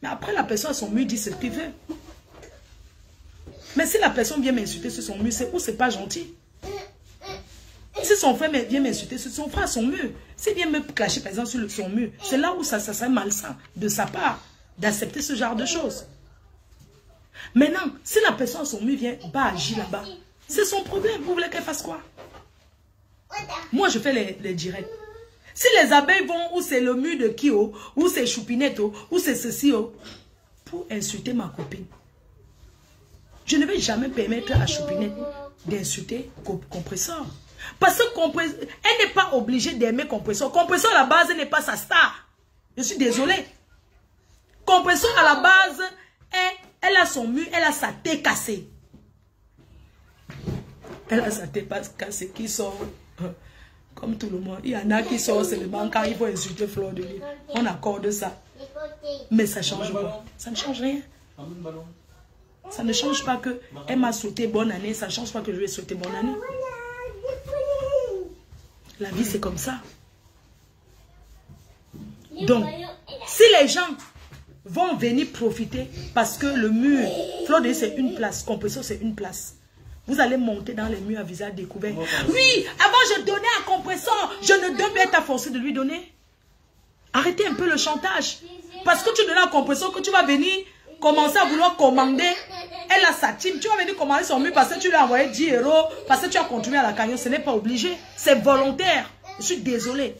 A: Mais après, la personne à son mur dit ce qu'il veut. Mais si la personne vient m'insulter sur son mur, c'est où c'est pas gentil. Si son frère vient m'insulter sur son frère à son mur, s'il vient me clasher par exemple sur son mur, c'est là où ça serait malsain de sa part d'accepter ce genre de choses. Maintenant, si la personne à son mur vient pas agir là-bas, c'est son problème. Vous voulez qu'elle fasse quoi? Moi, je fais les directs. Si les abeilles vont, ou c'est le mur de Kio, ou c'est Choupinette, ou c'est ceci, pour insulter ma copine, je ne vais jamais permettre à Choupinette d'insulter Compresseur. Parce que Compresseur, elle n'est pas obligée d'aimer Compresseur. Compresseur, à la base, n'est pas sa star. Je suis désolée. Compresseur, à la base, elle a son mur, elle a sa tête cassée. Elle a sa tête cassée qui sort... Comme tout le monde. Il y en a qui sortent seulement quand il faut insulter Fleur de Lys. On accorde ça. Mais ça change quoi? Ça ne change rien. Ça ne change pas que elle m'a souhaité bonne année. Ça ne change pas que je lui ai souhaité bonne année. La vie, c'est comme ça. Donc, si les gens vont venir profiter parce que le mur, Fleur de Lys, c'est une place. Compresseur, c'est une place. Vous allez monter dans les murs à visage découvert. Oui, avant je donnais à Compresseur. Je ne devais être forcé de lui donner. Arrêtez un peu le chantage. Parce que tu donnes à Compresseur que tu vas venir commencer à vouloir commander. Elle a sa team. Tu vas venir commander son mur parce que tu lui as envoyé 10 €. Parce que tu as contribué à la cagnotte. Ce n'est pas obligé. C'est volontaire. Je suis désolée.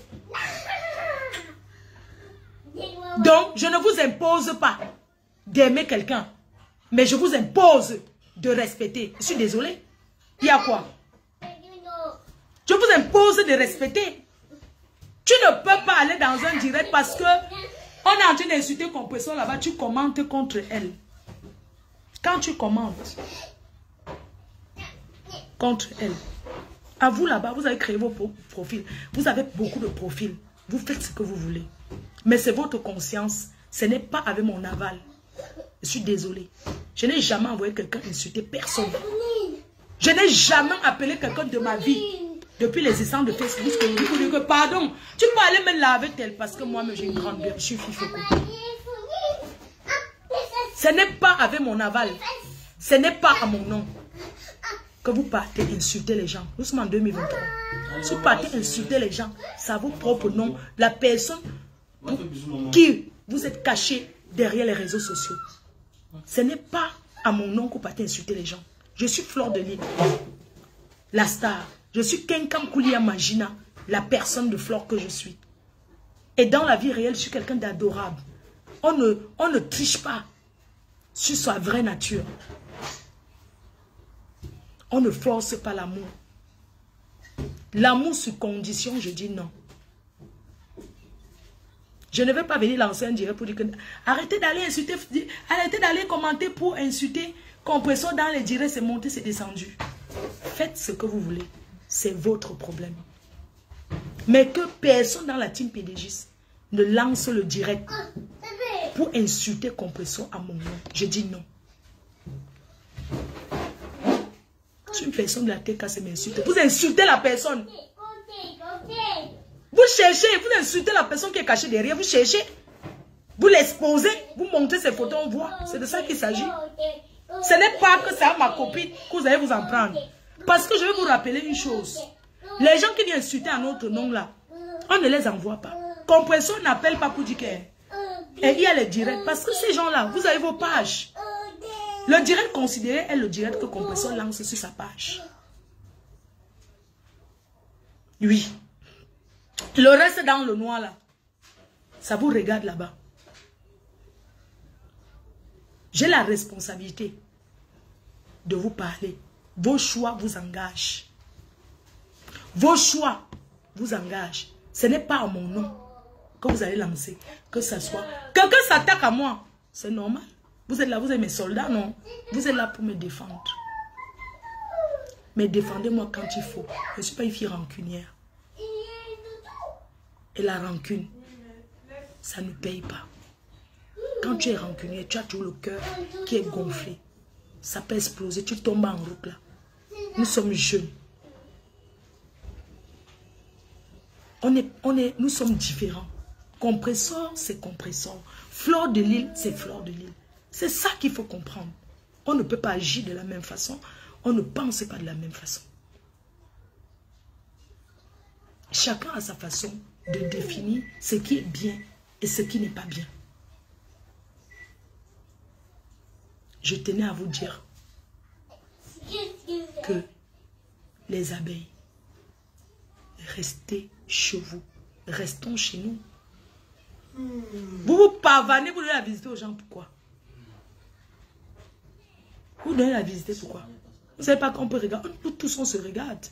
A: Donc, je ne vous impose pas d'aimer quelqu'un. Mais je vous impose de respecter. Je suis désolée. Il y a quoi? Je vous impose de respecter. Tu ne peux pas aller dans un direct parce que on est en train d'insulter Compresseur là-bas. Tu commentes contre elle. Quand tu commentes contre elle, à vous là-bas, vous avez créé vos profils. Vous avez beaucoup de profils. Vous faites ce que vous voulez. Mais c'est votre conscience. Ce n'est pas avec mon aval. Je suis désolée. Je n'ai jamais envoyé quelqu'un insulter personne. Je n'ai jamais appelé quelqu'un de ma vie depuis l'existence de Facebook. Vous dire que pardon, tu peux aller me laver tel parce que moi j'ai une grande gueule. Je suis fifoko. Ce n'est pas avec mon aval. Ce n'est pas à mon nom que vous partez insulter les gens. Nous sommes en 2023. Si vous partez insulter les gens, c'est à vos propres noms. La personne qui vous êtes caché derrière les réseaux sociaux. Ce n'est pas à mon nom que vous partez insulter les gens. Je suis Fleur de Lys, la star. Je suis Kenkam Koulia Magina, la personne de Fleur que je suis. Et dans la vie réelle, je suis quelqu'un d'adorable. On ne triche pas sur sa vraie nature. On ne force pas l'amour. L'amour sur condition, je dis non. Je ne vais pas venir lancer un direct pour dire que... Arrêtez d'aller insulter, arrêtez d'aller commenter pour insulter. Compresseur dans les directs, c'est monté, c'est descendu. Faites ce que vous voulez. C'est votre problème. Mais que personne dans la team PDG ne lance le direct pour insulter Compresseur à mon nom. Je dis non. Si une personne de la TK m'insulte, vous insultez la personne. Vous cherchez, vous insultez la personne qui est cachée derrière, vous cherchez, vous l'exposez, vous montrez ses photos, on voit. C'est de ça qu'il s'agit. Ce n'est pas que c'est à ma copine que vous allez vous en prendre. Parce que je vais vous rappeler une chose. Les gens qui viennent insulter à notre nom là, on ne les envoie pas. Compresseur n'appelle pas pour dire qu'il y a les directs. Parce que ces gens-là, vous avez vos pages. Le direct considéré est le direct que Compresseur lance sur sa page. Oui. Le reste dans le noir là, ça vous regarde là-bas. J'ai la responsabilité de vous parler. Vos choix vous engagent. Vos choix vous engagent. Ce n'est pas à mon nom que vous allez lancer. Que ça soit... Quelqu'un s'attaque à moi. C'est normal. Vous êtes là, vous êtes mes soldats, non? Vous êtes là pour me défendre. Mais défendez-moi quand il faut. Je ne suis pas une fille rancunière. Et la rancune, ça ne paye pas. Quand tu es rancunier, tu as toujours le cœur qui est gonflé. Ça peut exploser, tu tombes en route là. Nous sommes jeunes. Nous sommes différents. Compresseur, c'est compresseur. Fleur de l'île, c'est fleur de l'île. C'est ça qu'il faut comprendre. On ne peut pas agir de la même façon. On ne pense pas de la même façon. Chacun a sa façon de définir ce qui est bien et ce qui n'est pas bien. Je tenais à vous dire que les abeilles, restez chez vous. Restons chez nous. Vous vous pavanez, vous donnez la visiter aux gens, pourquoi? Vous donnez la visiter, pourquoi? Vous ne savez pas qu'on peut regarder, nous tous on se regarde.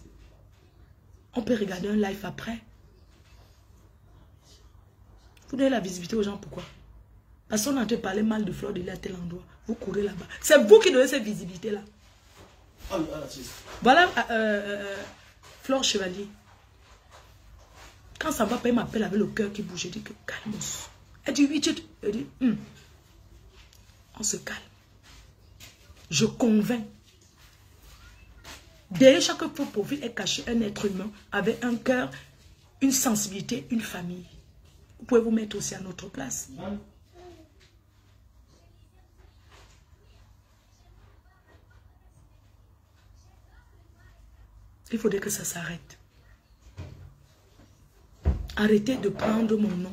A: On peut regarder un live après. Vous donnez la visibilité aux gens, pourquoi? Parce qu'on a te parlé mal de Fleur de l'île à tel endroit. Vous courez là-bas. C'est vous qui donnez cette visibilité-là. Voilà, Fleur Chevalier. Quand ça va pas, il m'appelle avec le cœur qui bouge. Je dis que calme. Elle dit oui, elle dit, on se calme. Je convainc. Derrière chaque profil est caché un être humain avec un cœur, une sensibilité, une famille. Vous pouvez vous mettre aussi à notre place. Il faudrait que ça s'arrête. Arrêtez de prendre mon nom.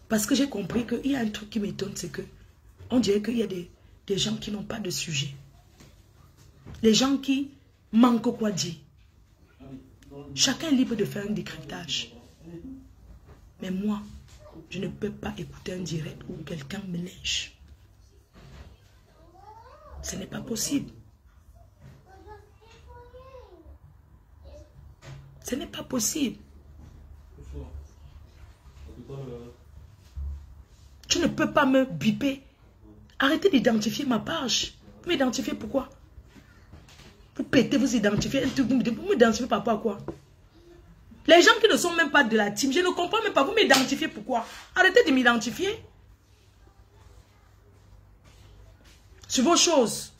A: Parce que j'ai compris qu'il y a un truc qui m'étonne, c'est que on dirait qu'il y a des gens qui n'ont pas de sujet. Les gens qui manquent quoi dire. Chacun est libre de faire un décryptage. Mais moi, je ne peux pas écouter un direct où quelqu'un me lèche. Ce n'est pas possible. Ce n'est pas possible. Tu ne peux pas me biper. Arrêtez d'identifier ma page. Vous m'identifiez pourquoi? Vous pétez, vous identifiez. Vous m'identifiez par rapport à quoi? Les gens qui ne sont même pas de la team, je ne comprends même pas. Vous m'identifiez pourquoi? Arrêtez de m'identifier. Sur vos choses.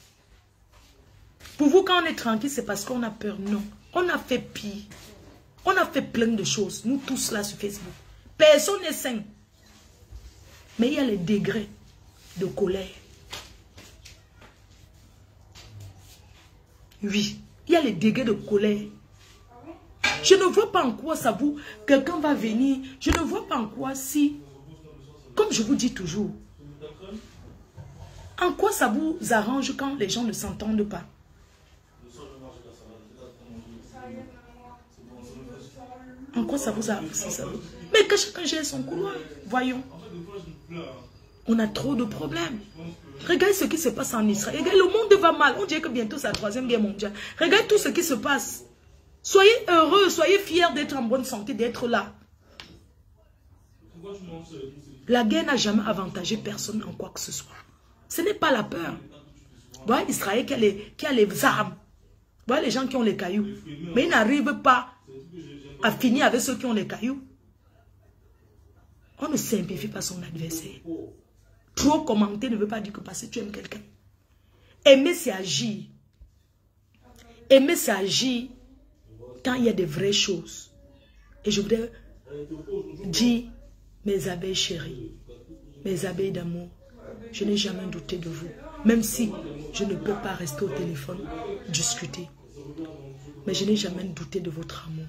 A: Pour vous, quand on est tranquille, c'est parce qu'on a peur. Non. On a fait pire. On a fait plein de choses. Nous tous là sur Facebook. Personne n'est sain. Mais il y a les degrés de colère. Oui. Il y a les degrés de colère. Je ne vois pas en quoi ça vous... Quelqu'un va venir. Je ne vois pas en quoi si... Comme je vous dis toujours. En quoi ça vous arrange quand les gens ne s'entendent pas? En quoi ça vous arrange? Mais que chacun gère son couloir. Voyons. On a trop de problèmes. Regardez ce qui se passe en Israël. Regardez, le monde va mal. On dirait que bientôt c'est la 3e guerre mondiale. Regardez tout ce qui se passe. Soyez heureux, soyez fiers d'être en bonne santé, d'être là. La guerre n'a jamais avantagé personne en quoi que ce soit. Ce n'est pas la peur. Voilà Israël qui a les armes. Voilà les gens qui ont les cailloux. Mais ils n'arrivent pas à finir avec ceux qui ont les cailloux. On ne simplifie pas son adversaire. Trop commenter ne veut pas dire que parce que tu aimes quelqu'un. Aimer, c'est agir. Aimer, c'est agir quand il y a des vraies choses. Et je voudrais dire, mes abeilles chéries, mes abeilles d'amour, je n'ai jamais douté de vous. Même si je ne peux pas rester au téléphone, discuter. Mais je n'ai jamais douté de votre amour.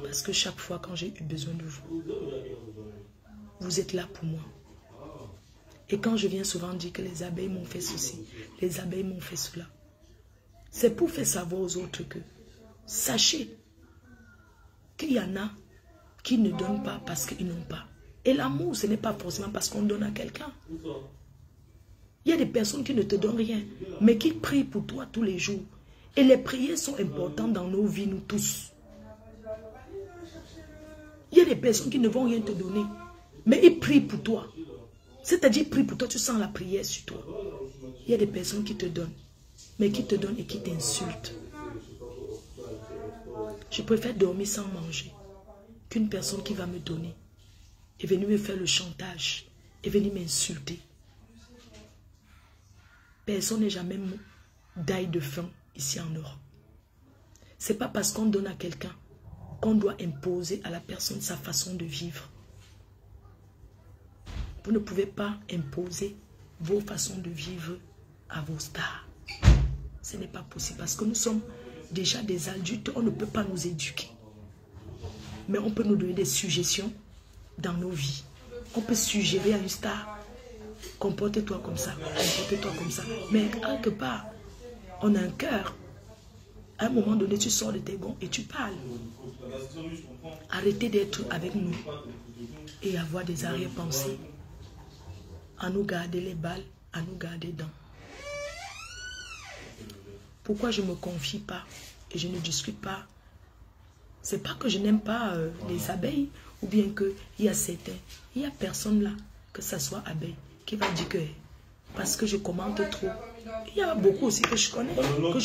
A: Parce que chaque fois quand j'ai eu besoin de vous, vous êtes là pour moi. Et quand je viens souvent dire que les abeilles m'ont fait ceci, les abeilles m'ont fait cela, c'est pour faire savoir aux autres que, sachez qu'il y en a qui ne donnent pas parce qu'ils n'ont pas. Et l'amour, ce n'est pas forcément parce qu'on donne à quelqu'un. Il y a des personnes qui ne te donnent rien, mais qui prient pour toi tous les jours. Et les prières sont importantes dans nos vies, nous tous. a des personnes qui ne vont rien te donner. Mais ils prient pour toi. C'est-à-dire, ils prient pour toi, tu sens la prière sur toi. Il y a des personnes qui te donnent. Mais qui te donnent et qui t'insultent. Je préfère dormir sans manger qu'une personne qui va me donner et venir me faire le chantage et venir m'insulter. Personne n'est jamais d'ail de faim ici en Europe. Ce n'est pas parce qu'on donne à quelqu'un qu'on doit imposer à la personne sa façon de vivre. Vous ne pouvez pas imposer vos façons de vivre à vos stars. Ce n'est pas possible parce que nous sommes déjà des adultes, on ne peut pas nous éduquer. Mais on peut nous donner des suggestions dans nos vies. On peut suggérer à une star, comporte-toi comme ça, comporte-toi comme ça. Mais quelque part, on a un cœur. À un moment donné, tu sors de tes gonds et tu parles. Arrêtez d'être avec nous et avoir des arrière-pensées. À nous garder les balles, à nous garder dans. Pourquoi je ne me confie pas et je ne discute pas? C'est pas que je n'aime pas les abeilles ou bien qu'il y a certains. Il y a personne là, que ce soit abeille, qui va dire que parce que je commente trop. Il y a beaucoup aussi que je connais,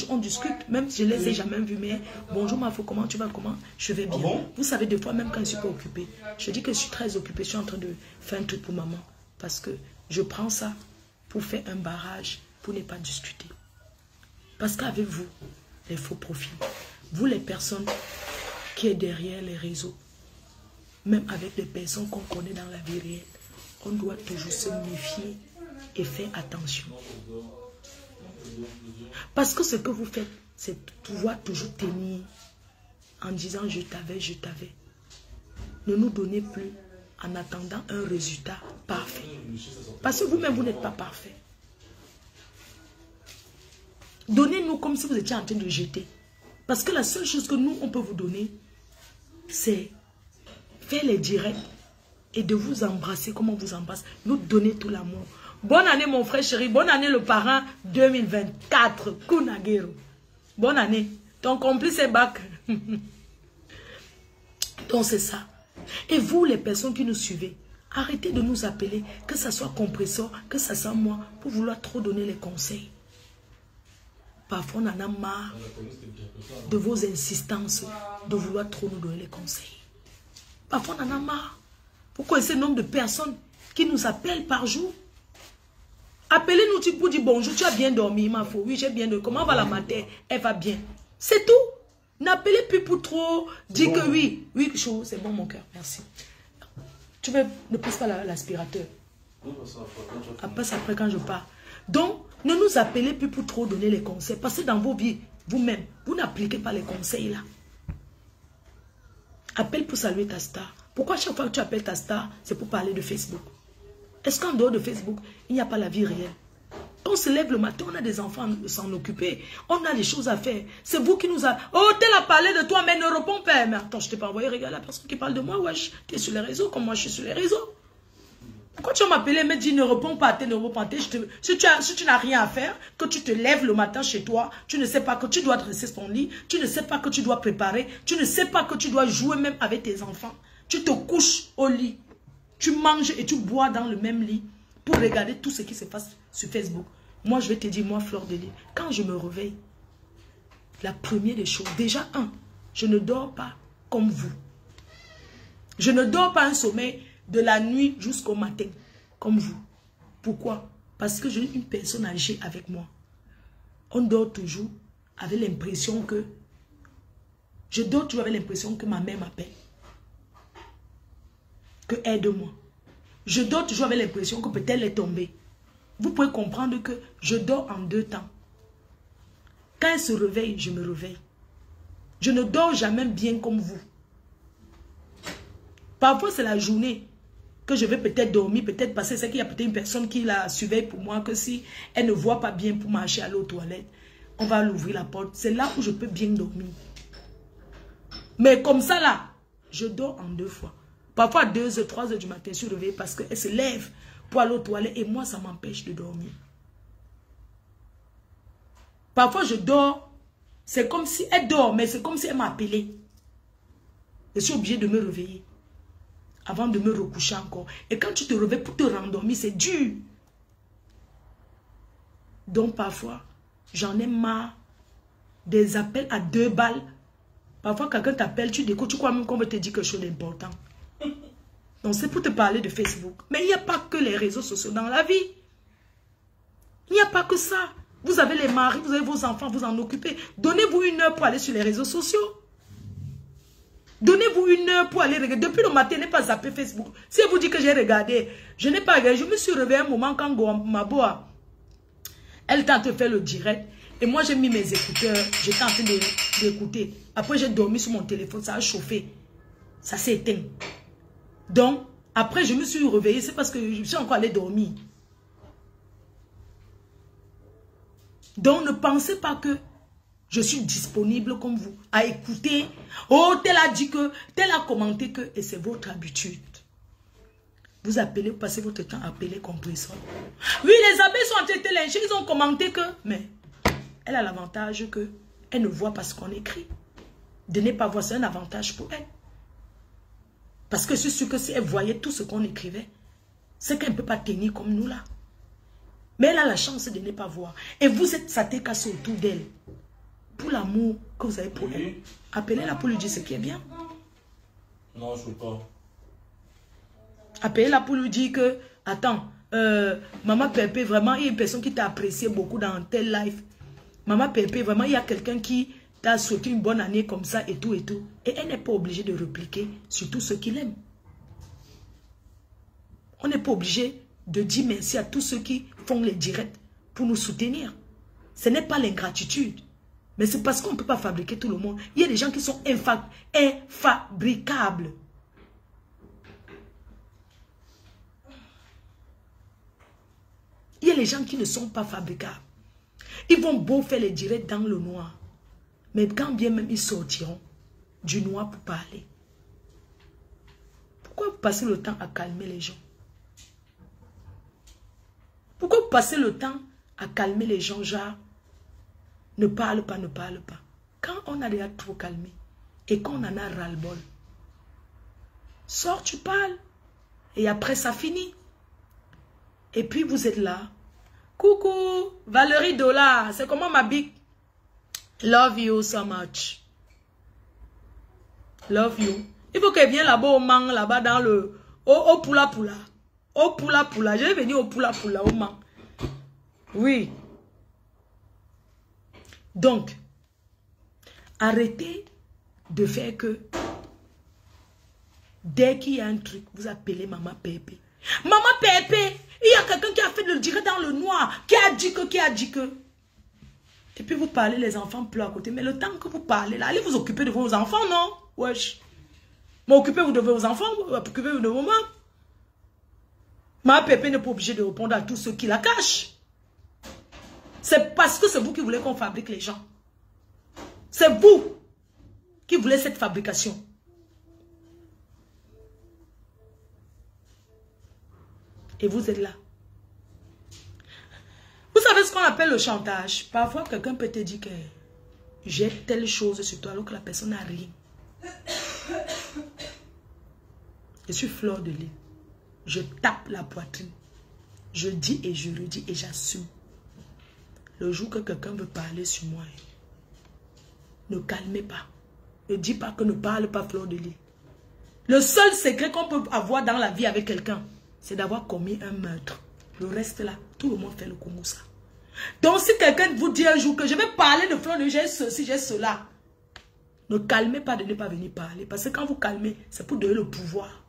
A: on discute, même si je ne les ai jamais vus, mais bonjour Mafo, comment tu vas, comment? Je vais bien. Vous savez, des fois, même quand je ne suis pas occupée, je dis que je suis très occupée, je suis en train de faire un truc pour maman. Parce que je prends ça pour faire un barrage, pour ne pas discuter. Parce qu'avec vous, les faux profils, vous les personnes qui est derrière les réseaux, même avec les personnes qu'on connaît dans la vie réelle, on doit toujours se méfier et faire attention. Parce que ce que vous faites, c'est pouvoir toujours tenir en disant je t'avais, je t'avais. Ne nous donnez plus en attendant un résultat parfait. Parce que vous-même, vous n'êtes pas parfait. Donnez-nous comme si vous étiez en train de jeter. Parce que la seule chose que nous, on peut vous donner, c'est faire les directs et de vous embrasser comme on vous embrasse. Nous donner tout l'amour. Bonne année, mon frère chéri. Bonne année, le parrain 2024. Kunagero. Bonne année. Ton complice est back. Donc, c'est ça. Et vous, les personnes qui nous suivez, arrêtez de nous appeler, que ce soit compresseur, que ce soit moi, pour vouloir trop donner les conseils. Parfois, on en a marre de vos insistances, de vouloir trop nous donner les conseils. Parfois, on en a marre. Vous connaissez le nombre de personnes qui nous appellent par jour? Appelez-nous pour dire bonjour, tu as bien dormi, ma fille. Oui, j'ai bien dormi. Comment va la matin? Elle va bien. C'est tout. N'appelez plus pour trop dire que oui. Oui, chaud, c'est bon mon cœur, merci. Tu veux, ne pousse pas l'aspirateur. Passe après quand je pars. Donc, ne nous appelez plus pour trop donner les conseils. Parce que dans vos vies, vous-même, vous n'appliquez pas les conseils là. Appelle pour saluer ta star. Pourquoi chaque fois que tu appelles ta star, c'est pour parler de Facebook? Est-ce qu'en dehors de Facebook, il n'y a pas la vie réelle? On se lève le matin, on a des enfants à s'en occuper. On a des choses à faire. C'est vous qui nous a... Oh, tel a parlé de toi, mais ne réponds pas. Mais attends, je t'ai pas envoyé. Regarde la personne qui parle de moi. Wesh, tu es sur les réseaux comme moi, je suis sur les réseaux. Quand tu vas m'appeler, me dis ne réponds pas, ne réponds pas. Si tu n'as rien à faire, que tu te lèves le matin chez toi, tu ne sais pas que tu dois dresser ton lit, tu ne sais pas que tu dois préparer, tu ne sais pas que tu dois jouer même avec tes enfants. Tu te couches au lit, tu manges et tu bois dans le même lit pour regarder tout ce qui se passe sur Facebook. Moi, je vais te dire, moi, Fleur de Lys, quand je me réveille, la première des choses, déjà, je ne dors pas comme vous. Je ne dors pas un sommeil de la nuit jusqu'au matin, comme vous. Pourquoi? Parce que j'ai une personne âgée avec moi. On dort toujours avec l'impression que... Je dors toujours avec l'impression que ma mère m'appelle. Que aide-moi. Je dors toujours avec l'impression que peut-être elle est tombée. Vous pouvez comprendre que je dors en deux temps. Quand elle se réveille, je me réveille. Je ne dors jamais bien comme vous. Parfois, c'est la journée que je vais peut-être dormir, peut-être passer. C'est qu'il y a peut-être une personne qui la surveille pour moi, que si elle ne voit pas bien pour marcher à l'eau aux toilettes, on va l'ouvrir la porte. C'est là où je peux bien dormir. Mais comme ça là, je dors en deux fois. Parfois à 2h, 3h du matin, je suis réveillée parce qu'elle se lève pour aller aux toilettes et moi, ça m'empêche de dormir. Parfois, je dors, c'est comme si elle dort, mais c'est comme si elle m'a appelé. Je suis obligée de me réveiller. avant de me recoucher encore. Et quand tu te réveilles pour te rendormir, c'est dur. Donc parfois, j'en ai marre des appels à 2 balles. Parfois, quelqu'un t'appelle, tu découvres, tu crois même qu'on veut te dire quelque chose d'important. Donc c'est pour te parler de Facebook. Mais il n'y a pas que les réseaux sociaux dans la vie. Il n'y a pas que ça. Vous avez les maris, vous avez vos enfants, vous en occupez. Donnez-vous 1 heure pour aller sur les réseaux sociaux. Donnez-vous 1 heure pour aller regarder. Depuis le matin, je n'ai pas zappé Facebook. Si elle vous dit que j'ai regardé, je n'ai pas regardé. Je me suis réveillé un moment quand Maboa, elle était en train de faire le direct. Et moi, j'ai mis mes écouteurs. J'étais en train d'écouter. Après, j'ai dormi sur mon téléphone. Ça a chauffé. Ça s'est éteint. Donc, après, je me suis réveillée. C'est parce que je suis encore allée dormir. Donc, ne pensez pas que je suis disponible comme vous à écouter. Oh, tel a dit que, tel a commenté que, et c'est votre habitude. Vous appelez, vous passez votre temps à appeler compresseur. Oui, les abeilles sont en train de lyncher, ils ont commenté que, mais elle a l'avantage que elle ne voit pas ce qu'on écrit. De ne pas voir, c'est un avantage pour elle. Parce que je suis sûr que si elle voyait tout ce qu'on écrivait, c'est qu'elle ne peut pas tenir comme nous là. Mais elle a la chance de ne pas voir. Et vous êtes sa tête cassée autour d'elle. Pour l'amour que vous avez pour elle. Appelez-la pour lui dire ce qui est bien.
B: Non, je ne peux pas.
A: Appelez-la pour lui dire que, attends, Maman Pépé, vraiment, il y a une personne qui t'a apprécié beaucoup dans tel live. Maman Pépé, vraiment, il y a quelqu'un qui t'a souhaité une bonne année comme ça et tout et tout. Et elle n'est pas obligée de répliquer sur tout ce qu'il aime. On n'est pas obligé de dire merci à tous ceux qui font les directs pour nous soutenir. Ce n'est pas l'ingratitude. Mais c'est parce qu'on ne peut pas fabriquer tout le monde. Il y a des gens qui sont infabricables. Il y a les gens qui ne sont pas fabricables. Ils vont beau faire les directs dans le noir. Mais quand bien même ils sortiront du noir pour parler. Pourquoi vous passez le temps à calmer les gens? Pourquoi vous passez le temps à calmer les gens, genre, ne parle pas, ne parle pas. Quand on a déjà trop calmé et qu'on en a ras-le-bol, sors, tu parles. Et après, ça finit. Et puis, vous êtes là. Coucou, Valérie Dollar, c'est comment ma big? Love you so much. Love you. Il faut qu'elle vienne là-bas au mang, là-bas dans le... Au poula poula. Au poula poula. Je vais venir au poula poula, au mang. Oui. Donc, arrêtez de faire que dès qu'il y a un truc, vous appelez Maman Pépé. Maman Pépé, il y a quelqu'un qui a fait le direct dans le noir, qui a dit que. Et puis vous parlez, les enfants pleurent à côté. Mais le temps que vous parlez, là, allez vous occuper de vos enfants, non? Wesh. Mais occupez-vous de vos enfants, occupez-vous de vos mamans. Maman Pépé n'est pas obligée de répondre à tous ceux qui la cachent. C'est parce que c'est vous qui voulez qu'on fabrique les gens. C'est vous qui voulez cette fabrication. Et vous êtes là. Vous savez ce qu'on appelle le chantage. Parfois, quelqu'un peut te dire que j'ai telle chose sur toi alors que la personne n'a rien. Je suis fleur de lys. Je tape la poitrine. Je dis et je redis et j'assume. Le jour que quelqu'un veut parler sur moi, ne calmez pas. Ne dis pas que ne parle pas fleur de lys. Le seul secret qu'on peut avoir dans la vie avec quelqu'un, c'est d'avoir commis un meurtre. Le reste là, tout le monde fait le Congo ça. Donc si quelqu'un vous dit un jour que je vais parler de fleur de lys, j'ai ceci, j'ai cela, ne calmez pas de ne pas venir parler. Parce que quand vous calmez, c'est pour donner le pouvoir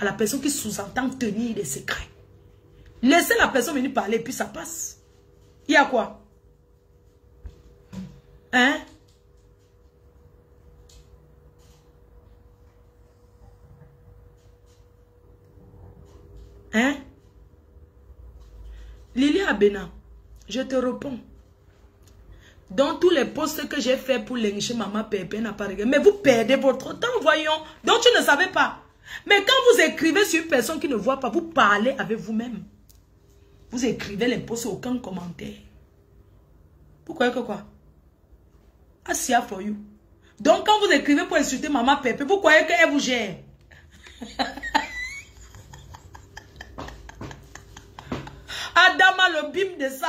A: à la personne qui sous-entend tenir des secrets. Laissez la personne venir parler et puis ça passe. Il y a quoi? Hein? Hein? Lily Abena, je te réponds. Dans tous les posts que j'ai fait pour lyncher Maman Pépé n'a pas regardé. Mais vous perdez votre temps, voyons. Donc tu ne savais pas. Mais quand vous écrivez sur une personne qui ne voit pas, vous parlez avec vous-même. Vous écrivez les posts, aucun commentaire. Vous croyez que quoi? Asia for you. Donc quand vous écrivez pour insulter Maman Pépé, vous croyez qu'elle vous gère? Adama, le bim de ça.